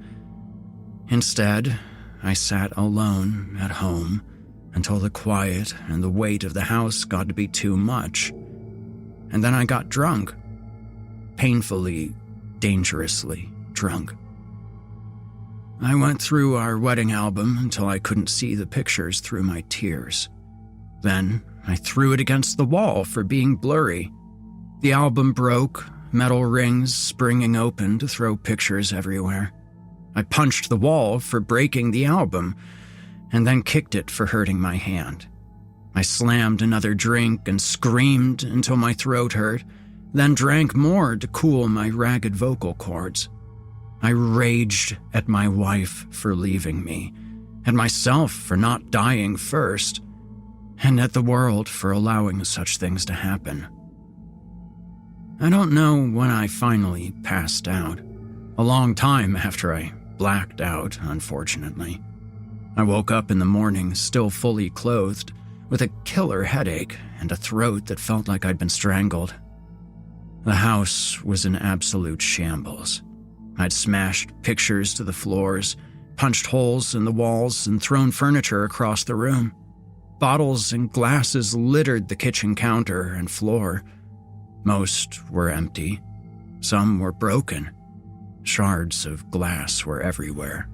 Instead, I sat alone at home until the quiet and the weight of the house got to be too much. And then I got drunk. Painfully, dangerously drunk. I went through our wedding album until I couldn't see the pictures through my tears. Then I threw it against the wall for being blurry. The album broke, metal rings springing open to throw pictures everywhere. I punched the wall for breaking the album, and then kicked it for hurting my hand. I slammed another drink and screamed until my throat hurt, then drank more to cool my ragged vocal cords. I raged at my wife for leaving me, at myself for not dying first, and at the world for allowing such things to happen. I don't know when I finally passed out. A long time after I blacked out, unfortunately. I woke up in the morning still fully clothed, with a killer headache and a throat that felt like I'd been strangled. The house was in absolute shambles. I'd smashed pictures to the floors, punched holes in the walls, and thrown furniture across the room. Bottles and glasses littered the kitchen counter and floor. Most were empty. Some were broken. Shards of glass were everywhere.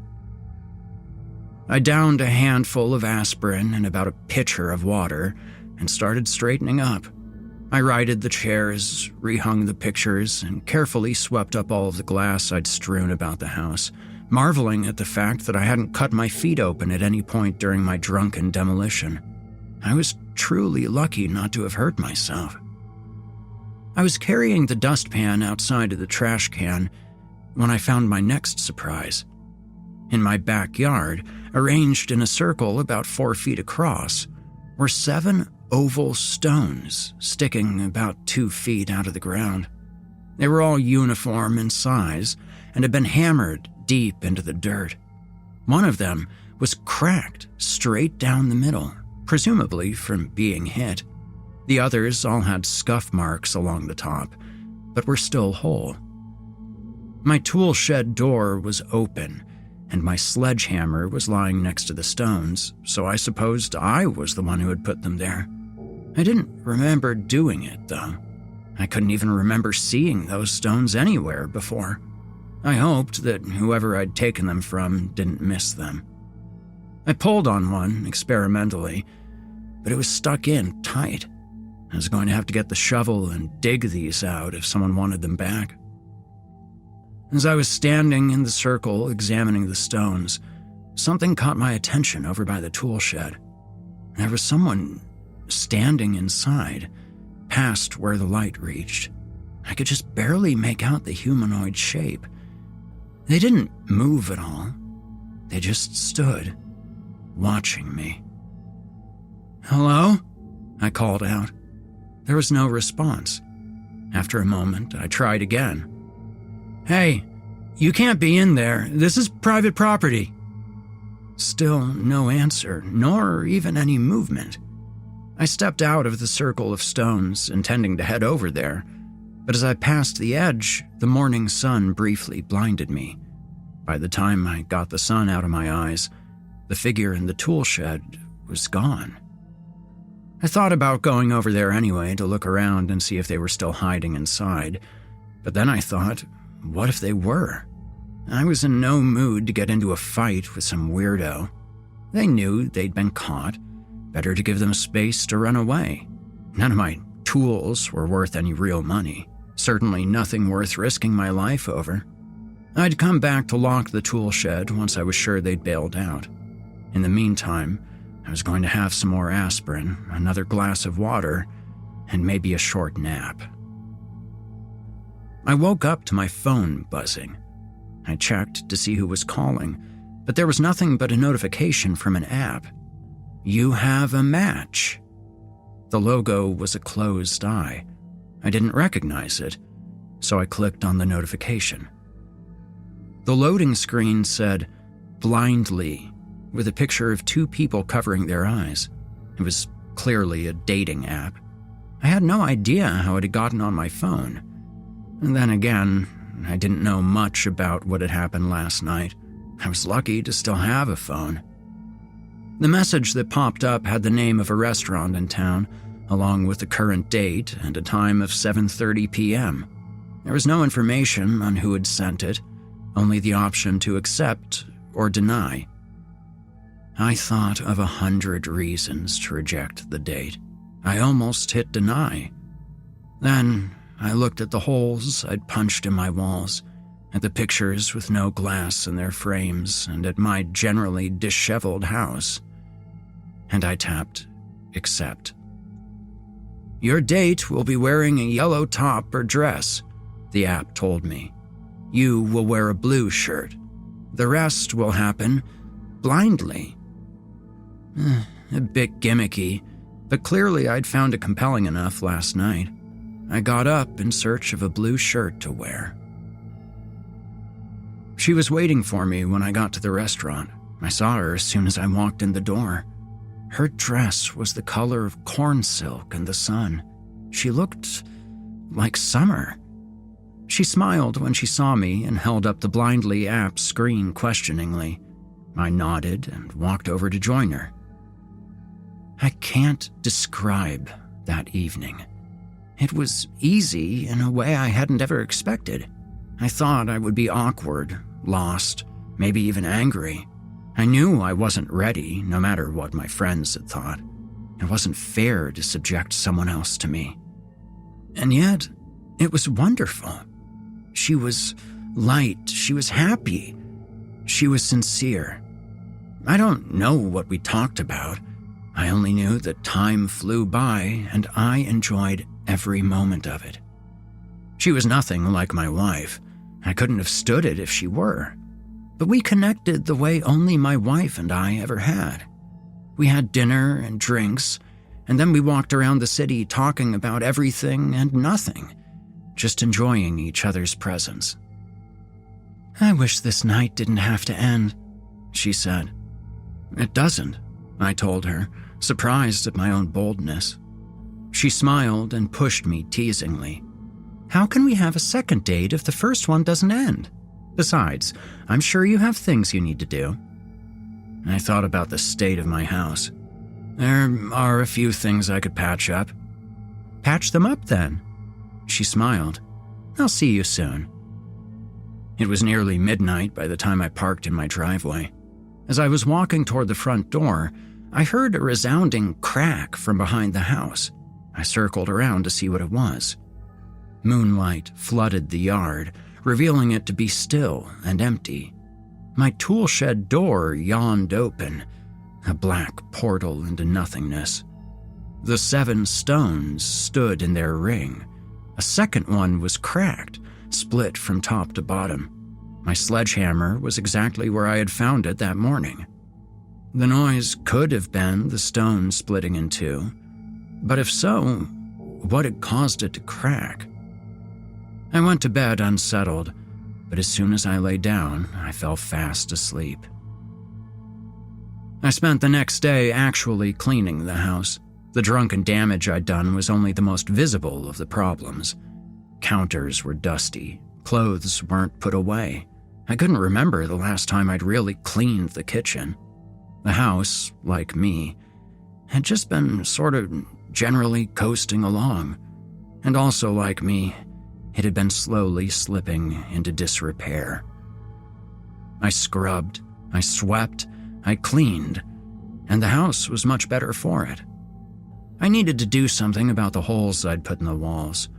I downed a handful of aspirin and about a pitcher of water and started straightening up. I righted the chairs, rehung the pictures, and carefully swept up all of the glass I'd strewn about the house, marveling at the fact that I hadn't cut my feet open at any point during my drunken demolition. I was truly lucky not to have hurt myself. I was carrying the dustpan outside of the trash can when I found my next surprise. In my backyard, arranged in a circle about 4 feet across, were 7 oval stones sticking about 2 feet out of the ground. They were all uniform in size and had been hammered deep into the dirt. One of them was cracked straight down the middle, presumably from being hit. The others all had scuff marks along the top, but were still whole. My tool shed door was open, and my sledgehammer was lying next to the stones, so I supposed I was the one who had put them there. I didn't remember doing it, though. I couldn't even remember seeing those stones anywhere before. I hoped that whoever I'd taken them from didn't miss them. I pulled on one experimentally, but it was stuck in tight. I was going to have to get the shovel and dig these out if someone wanted them back. As I was standing in the circle examining the stones, something caught my attention over by the tool shed. There was someone standing inside, past where the light reached. I could just barely make out the humanoid shape. They didn't move at all. They just stood, watching me. "Hello?" I called out. There was no response. After a moment, I tried again. "Hey, you can't be in there. This is private property." Still no answer, nor even any movement. I stepped out of the circle of stones, intending to head over there, but as I passed the edge, the morning sun briefly blinded me. By the time I got the sun out of my eyes, the figure in the tool shed was gone. I thought about going over there anyway to look around and see if they were still hiding inside, but then I thought, what if they were? I was in no mood to get into a fight with some weirdo. They knew they'd been caught. Better to give them space to run away. None of my tools were worth any real money. Certainly nothing worth risking my life over. I'd come back to lock the tool shed once I was sure they'd bailed out. In the meantime, I was going to have some more aspirin, another glass of water, and maybe a short nap. I woke up to my phone buzzing. I checked to see who was calling, but there was nothing but a notification from an app. "You have a match." The logo was a closed eye. I didn't recognize it, so I clicked on the notification. The loading screen said, "Blindly," with a picture of 2 people covering their eyes. It was clearly a dating app. I had no idea how it had gotten on my phone. And then again, I didn't know much about what had happened last night. I was lucky to still have a phone. The message that popped up had the name of a restaurant in town, along with the current date and a time of 7:30 p.m. There was no information on who had sent it, only the option to accept or deny. I thought of 100 reasons to reject the date. I almost hit deny. Then I looked at the holes I'd punched in my walls, at the pictures with no glass in their frames, and at my generally disheveled house. And I tapped accept. Your date will be wearing a yellow top or dress, the app told me. You will wear a blue shirt. The rest will happen blindly. A bit gimmicky, but clearly I'd found it compelling enough last night. I got up in search of a blue shirt to wear. She was waiting for me when I got to the restaurant. I saw her as soon as I walked in the door. Her dress was the color of corn silk in the sun. She looked like summer. She smiled when she saw me and held up the Blindly app screen questioningly. I nodded and walked over to join her. I can't describe that evening. It was easy in a way I hadn't ever expected. I thought I would be awkward, lost, maybe even angry. I knew I wasn't ready, no matter what my friends had thought. It wasn't fair to subject someone else to me. And yet, it was wonderful. She was light, she was happy, she was sincere. I don't know what we talked about. I only knew that time flew by and I enjoyed every moment of it. She was nothing like my wife. I couldn't have stood it if she were. But we connected the way only my wife and I ever had. We had dinner and drinks, and then we walked around the city talking about everything and nothing, just enjoying each other's presence. I wish this night didn't have to end, she said. It doesn't, I told her, surprised at my own boldness. She smiled and pushed me teasingly. How can we have a second date if the first one doesn't end? Besides, I'm sure you have things you need to do. I thought about the state of my house. There are a few things I could patch up. Patch them up then. She smiled. I'll see you soon. It was nearly midnight by the time I parked in my driveway. As I was walking toward the front door, I heard a resounding crack from behind the house. I circled around to see what it was. Moonlight flooded the yard, revealing it to be still and empty. My tool shed door yawned open, a black portal into nothingness. The 7 stones stood in their ring. A second one was cracked, split from top to bottom. My sledgehammer was exactly where I had found it that morning. The noise could have been the stone splitting in two, but if so, what had caused it to crack? I went to bed unsettled, but as soon as I lay down, I fell fast asleep. I spent the next day actually cleaning the house. The drunken damage I'd done was only the most visible of the problems. Counters were dusty, clothes weren't put away. I couldn't remember the last time I'd really cleaned the kitchen. The house, like me, had just been sort of generally coasting along. And also like me, it had been slowly slipping into disrepair. I scrubbed, I swept, I cleaned, and the house was much better for it. I needed to do something about the holes I'd put in the walls.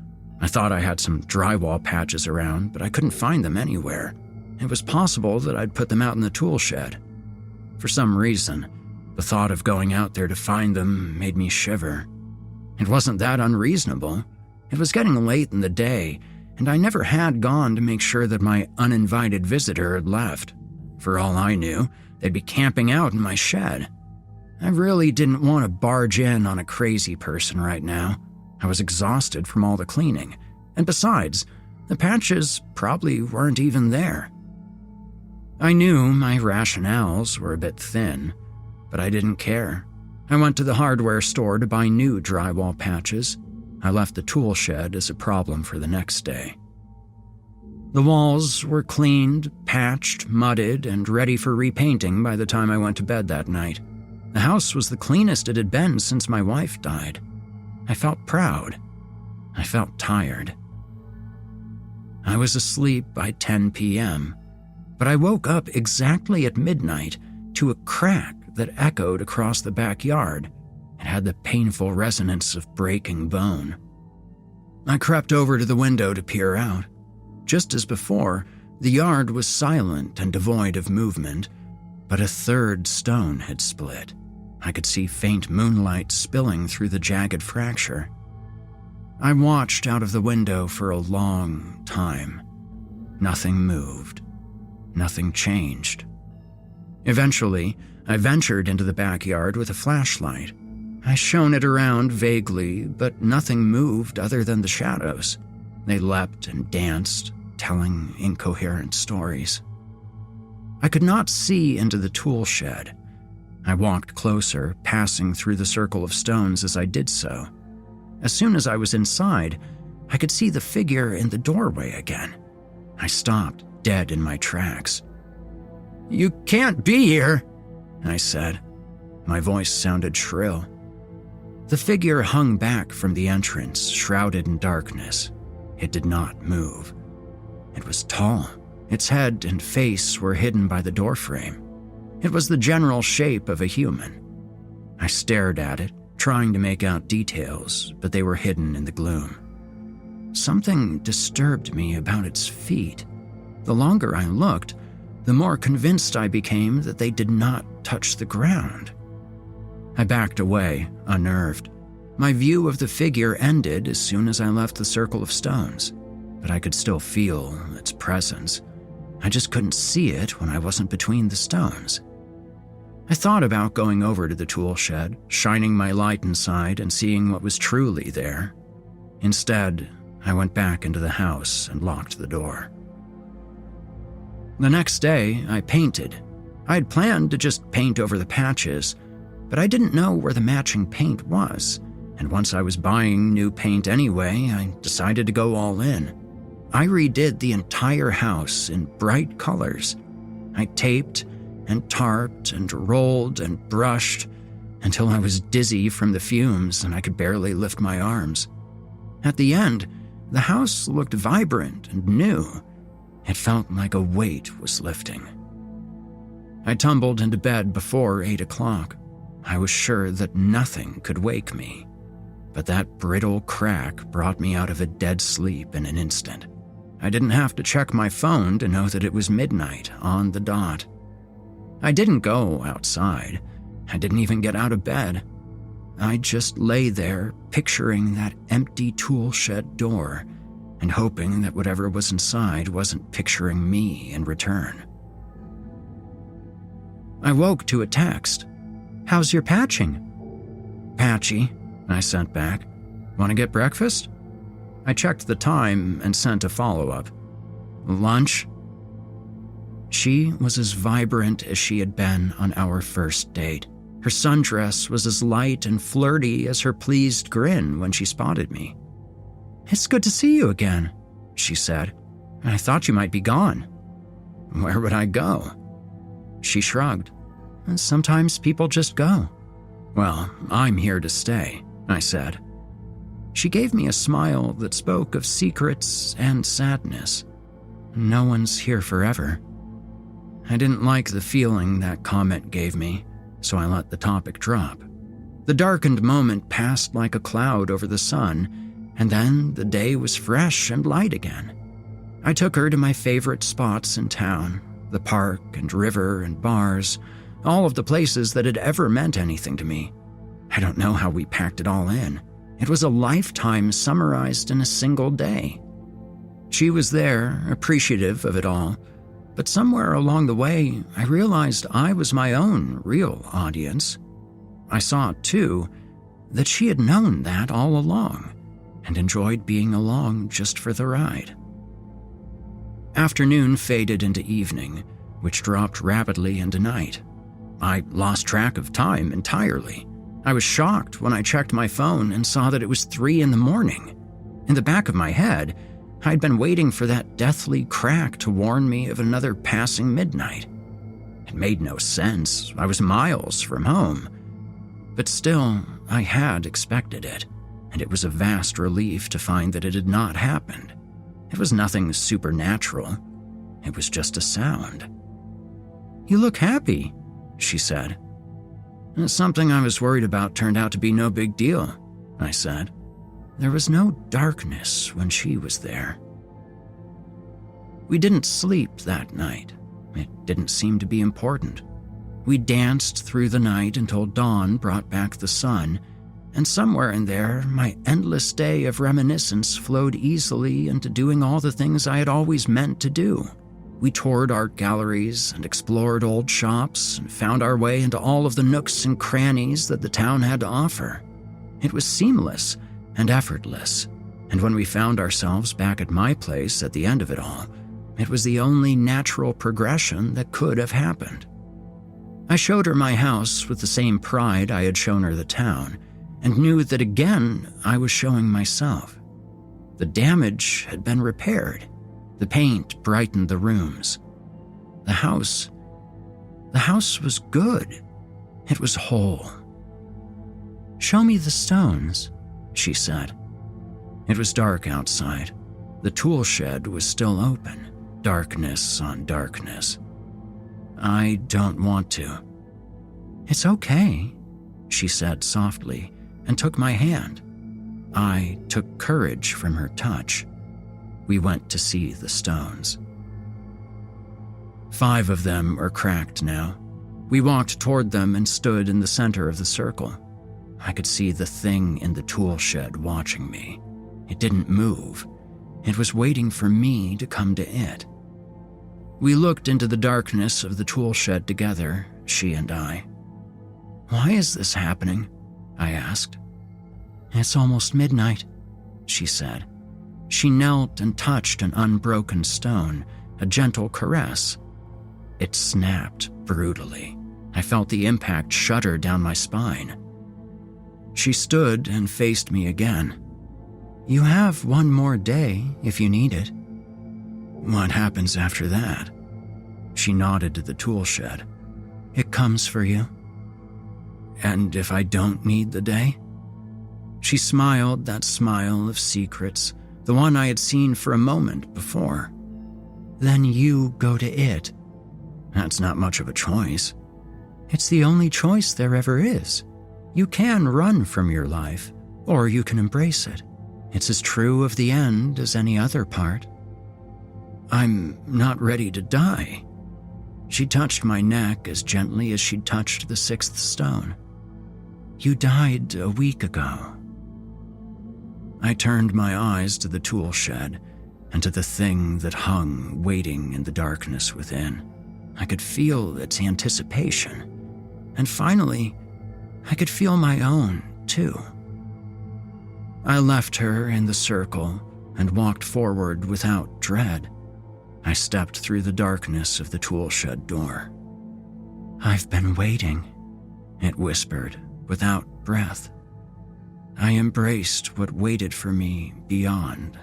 I thought I had some drywall patches around, but I couldn't find them anywhere. It was possible that I'd put them out in the tool shed. For some reason, the thought of going out there to find them made me shiver. It wasn't that unreasonable. It was getting late in the day, and I never had gone to make sure that my uninvited visitor had left. For all I knew, they'd be camping out in my shed. I really didn't want to barge in on a crazy person right now. I was exhausted from all the cleaning, and besides, the patches probably weren't even there. I knew my rationales were a bit thin, but I didn't care. I went to the hardware store to buy new drywall patches. I left the tool shed as a problem for the next day. The walls were cleaned, patched, mudded, and ready for repainting by the time I went to bed that night. The house was the cleanest it had been since my wife died. I felt proud. I felt tired. I was asleep by 10 p.m., but I woke up exactly at midnight to a crack that echoed across the backyard. It had the painful resonance of breaking bone. I crept over to the window to peer out. Just as before, the yard was silent and devoid of movement, but a third stone had split. I could see faint moonlight spilling through the jagged fracture. I watched out of the window for a long time. Nothing moved. Nothing changed. Eventually, I ventured into the backyard with a flashlight. I shone it around vaguely, but nothing moved other than the shadows. They leapt and danced, telling incoherent stories. I could not see into the tool shed. I walked closer, passing through the circle of stones as I did so. As soon as I was inside, I could see the figure in the doorway again. I stopped, dead in my tracks. "You can't be here," I said. My voice sounded shrill. The figure hung back from the entrance, shrouded in darkness. It did not move. It was tall. Its head and face were hidden by the doorframe. It was the general shape of a human. I stared at it, trying to make out details, but they were hidden in the gloom. Something disturbed me about its feet. The longer I looked, the more convinced I became that they did not touch the ground. I backed away, unnerved. My view of the figure ended as soon as I left the circle of stones, but I could still feel its presence. I just couldn't see it when I wasn't between the stones. I thought about going over to the tool shed, shining my light inside and seeing what was truly there. Instead, I went back into the house and locked the door. The next day, I painted. I had planned to just paint over the patches, but I didn't know where the matching paint was, and once I was buying new paint anyway, I decided to go all in. I redid the entire house in bright colors. I taped and tarped and rolled and brushed until I was dizzy from the fumes and I could barely lift my arms. At the end, the house looked vibrant and new. It felt like a weight was lifting. I tumbled into bed before 8 o'clock. I was sure that nothing could wake me, but that brittle crack brought me out of a dead sleep in an instant. I didn't have to check my phone to know that it was midnight on the dot. I didn't go outside. I didn't even get out of bed. I just lay there, picturing that empty tool shed door and hoping that whatever was inside wasn't picturing me in return. I woke to a text. "How's your patching?" "Patchy," I sent back. "Want to get breakfast?" I checked the time and sent a follow-up. "Lunch?" She was as vibrant as she had been on our first date. Her sundress was as light and flirty as her pleased grin when she spotted me. "It's good to see you again," she said. "I thought you might be gone." "Where would I go?" She shrugged. "Sometimes people just go." "Well, I'm here to stay," I said. She gave me a smile that spoke of secrets and sadness. No one's here forever. I didn't like the feeling that comment gave me, so I let the topic drop. The darkened moment passed like a cloud over the sun, and then the day was fresh and light again. I took her to my favorite spots in town, the park and river and bars, all of the places that had ever meant anything to me. I don't know how we packed it all in. It was a lifetime summarized in a single day. She was there, appreciative of it all, but somewhere along the way, I realized I was my own real audience. I saw, too, that she had known that all along and enjoyed being along just for the ride. Afternoon faded into evening, which dropped rapidly into night. I lost track of time entirely. I was shocked when I checked my phone and saw that it was 3 in the morning. In the back of my head, I'd been waiting for that deathly crack to warn me of another passing midnight. It made no sense. I was miles from home. But still, I had expected it, and it was a vast relief to find that it had not happened. It was nothing supernatural. It was just a sound. "You look happy," she said. Something I was worried about turned out to be no big deal, I said. There was no darkness when she was there. We didn't sleep that night. It didn't seem to be important. We danced through the night until dawn brought back the sun, and somewhere in there, my endless day of reminiscence flowed easily into doing all the things I had always meant to do. We toured art galleries and explored old shops and found our way into all of the nooks and crannies that the town had to offer. It was seamless and effortless, and when we found ourselves back at my place at the end of it all, it was the only natural progression that could have happened. I showed her my house with the same pride I had shown her the town, and knew that again I was showing myself. The damage had been repaired. The paint brightened the rooms. The house was good. It was whole. "Show me the stones," she said. It was dark outside. The tool shed was still open, darkness on darkness. "I don't want to." "It's okay," she said softly, and took my hand. I took courage from her touch. We went to see the stones. 5 of them are cracked now. We walked toward them and stood in the center of the circle. I could see the thing in the tool shed watching me. It didn't move. It was waiting for me to come to it. We looked into the darkness of the tool shed together, she and I. "Why is this happening?" I asked. "It's almost midnight," she said. She knelt and touched an unbroken stone, a gentle caress. It snapped brutally. I felt the impact shudder down my spine. She stood and faced me again. "You have one more day if you need it." "What happens after that?" She nodded to the tool shed. "It comes for you." "And if I don't need the day?" She smiled that smile of secrets, the one I had seen for a moment before. "Then you go to it." "That's not much of a choice." "It's the only choice there ever is. You can run from your life, or you can embrace it. It's as true of the end as any other part." "I'm not ready to die." She touched my neck as gently as she'd touched the 6th stone. "You died a week ago." I turned my eyes to the tool shed and to the thing that hung, waiting in the darkness within. I could feel its anticipation. And finally, I could feel my own, too. I left her in the circle and walked forward without dread. I stepped through the darkness of the tool shed door. "I've been waiting," it whispered, without breath. I embraced what waited for me beyond.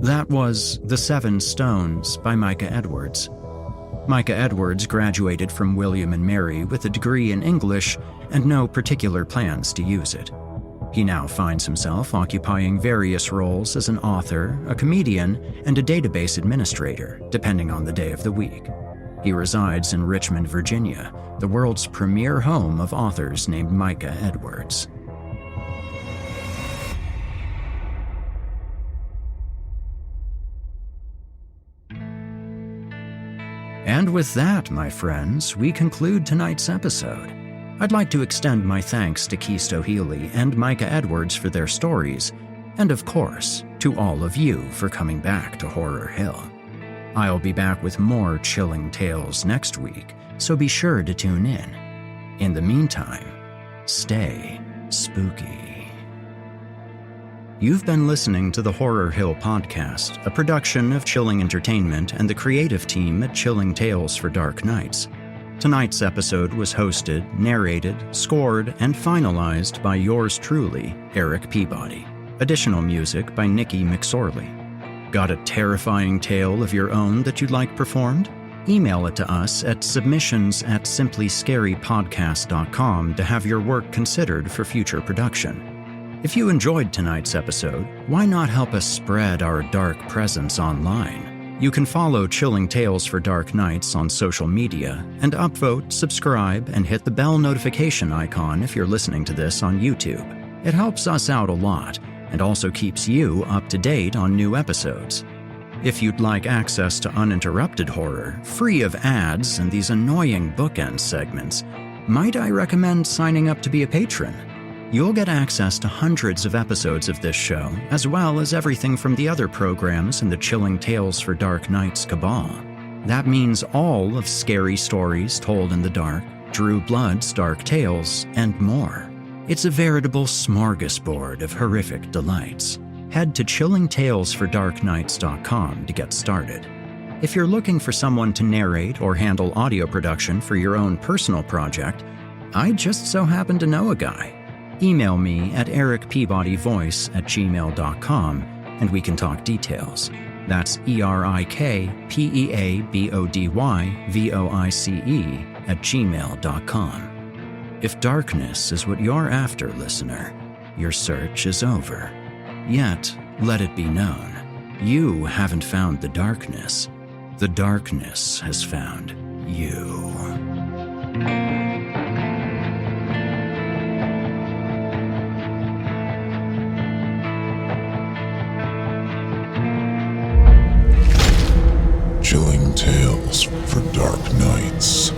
That was The 7 Stones by Micah Edwards. Micah Edwards graduated from William & Mary with a degree in English and no particular plans to use it. He now finds himself occupying various roles as an author, a comedian, and a database administrator, depending on the day of the week. He resides in Richmond, Virginia, the world's premier home of authors named Micah Edwards. And with that, my friends, we conclude tonight's episode. I'd like to extend my thanks to Chisto, Healy, and Micah Edwards for their stories, and of course, to all of you for coming back to Horror Hill. I'll be back with more chilling tales next week, so be sure to tune in. In the meantime, stay spooky. You've been listening to the Horror Hill Podcast, a production of Chilling Entertainment and the creative team at Chilling Tales for Dark Nights. Tonight's episode was hosted, narrated, scored, and finalized by yours truly, Erik Peabody. Additional music by Nikki McSorley. Got a terrifying tale of your own that you'd like performed? Email it to us at submissions@simplyscarypodcast.com to have your work considered for future production. If you enjoyed tonight's episode, why not help us spread our dark presence online? You can follow Chilling Tales for Dark Nights on social media and upvote, subscribe, and hit the bell notification icon if you're listening to this on YouTube. It helps us out a lot and also keeps you up to date on new episodes. If you'd like access to uninterrupted horror, free of ads and these annoying bookend segments, might I recommend signing up to be a patron? You'll get access to hundreds of episodes of this show, as well as everything from the other programs in the Chilling Tales for Dark Nights cabal. That means all of Scary Stories Told in the Dark, Drew Blood's Dark Tales, and more. It's a veritable smorgasbord of horrific delights. Head to chillingtalesfordarknights.com to get started. If you're looking for someone to narrate or handle audio production for your own personal project, I just so happen to know a guy. Email me at erikpeabodyvoice@gmail.com and we can talk details. That's erikpeabodyvoice@gmail.com. If darkness is what you're after, listener, your search is over. Yet, let it be known, you haven't found the darkness. The darkness has found you. Chilling Tales for Dark Nights.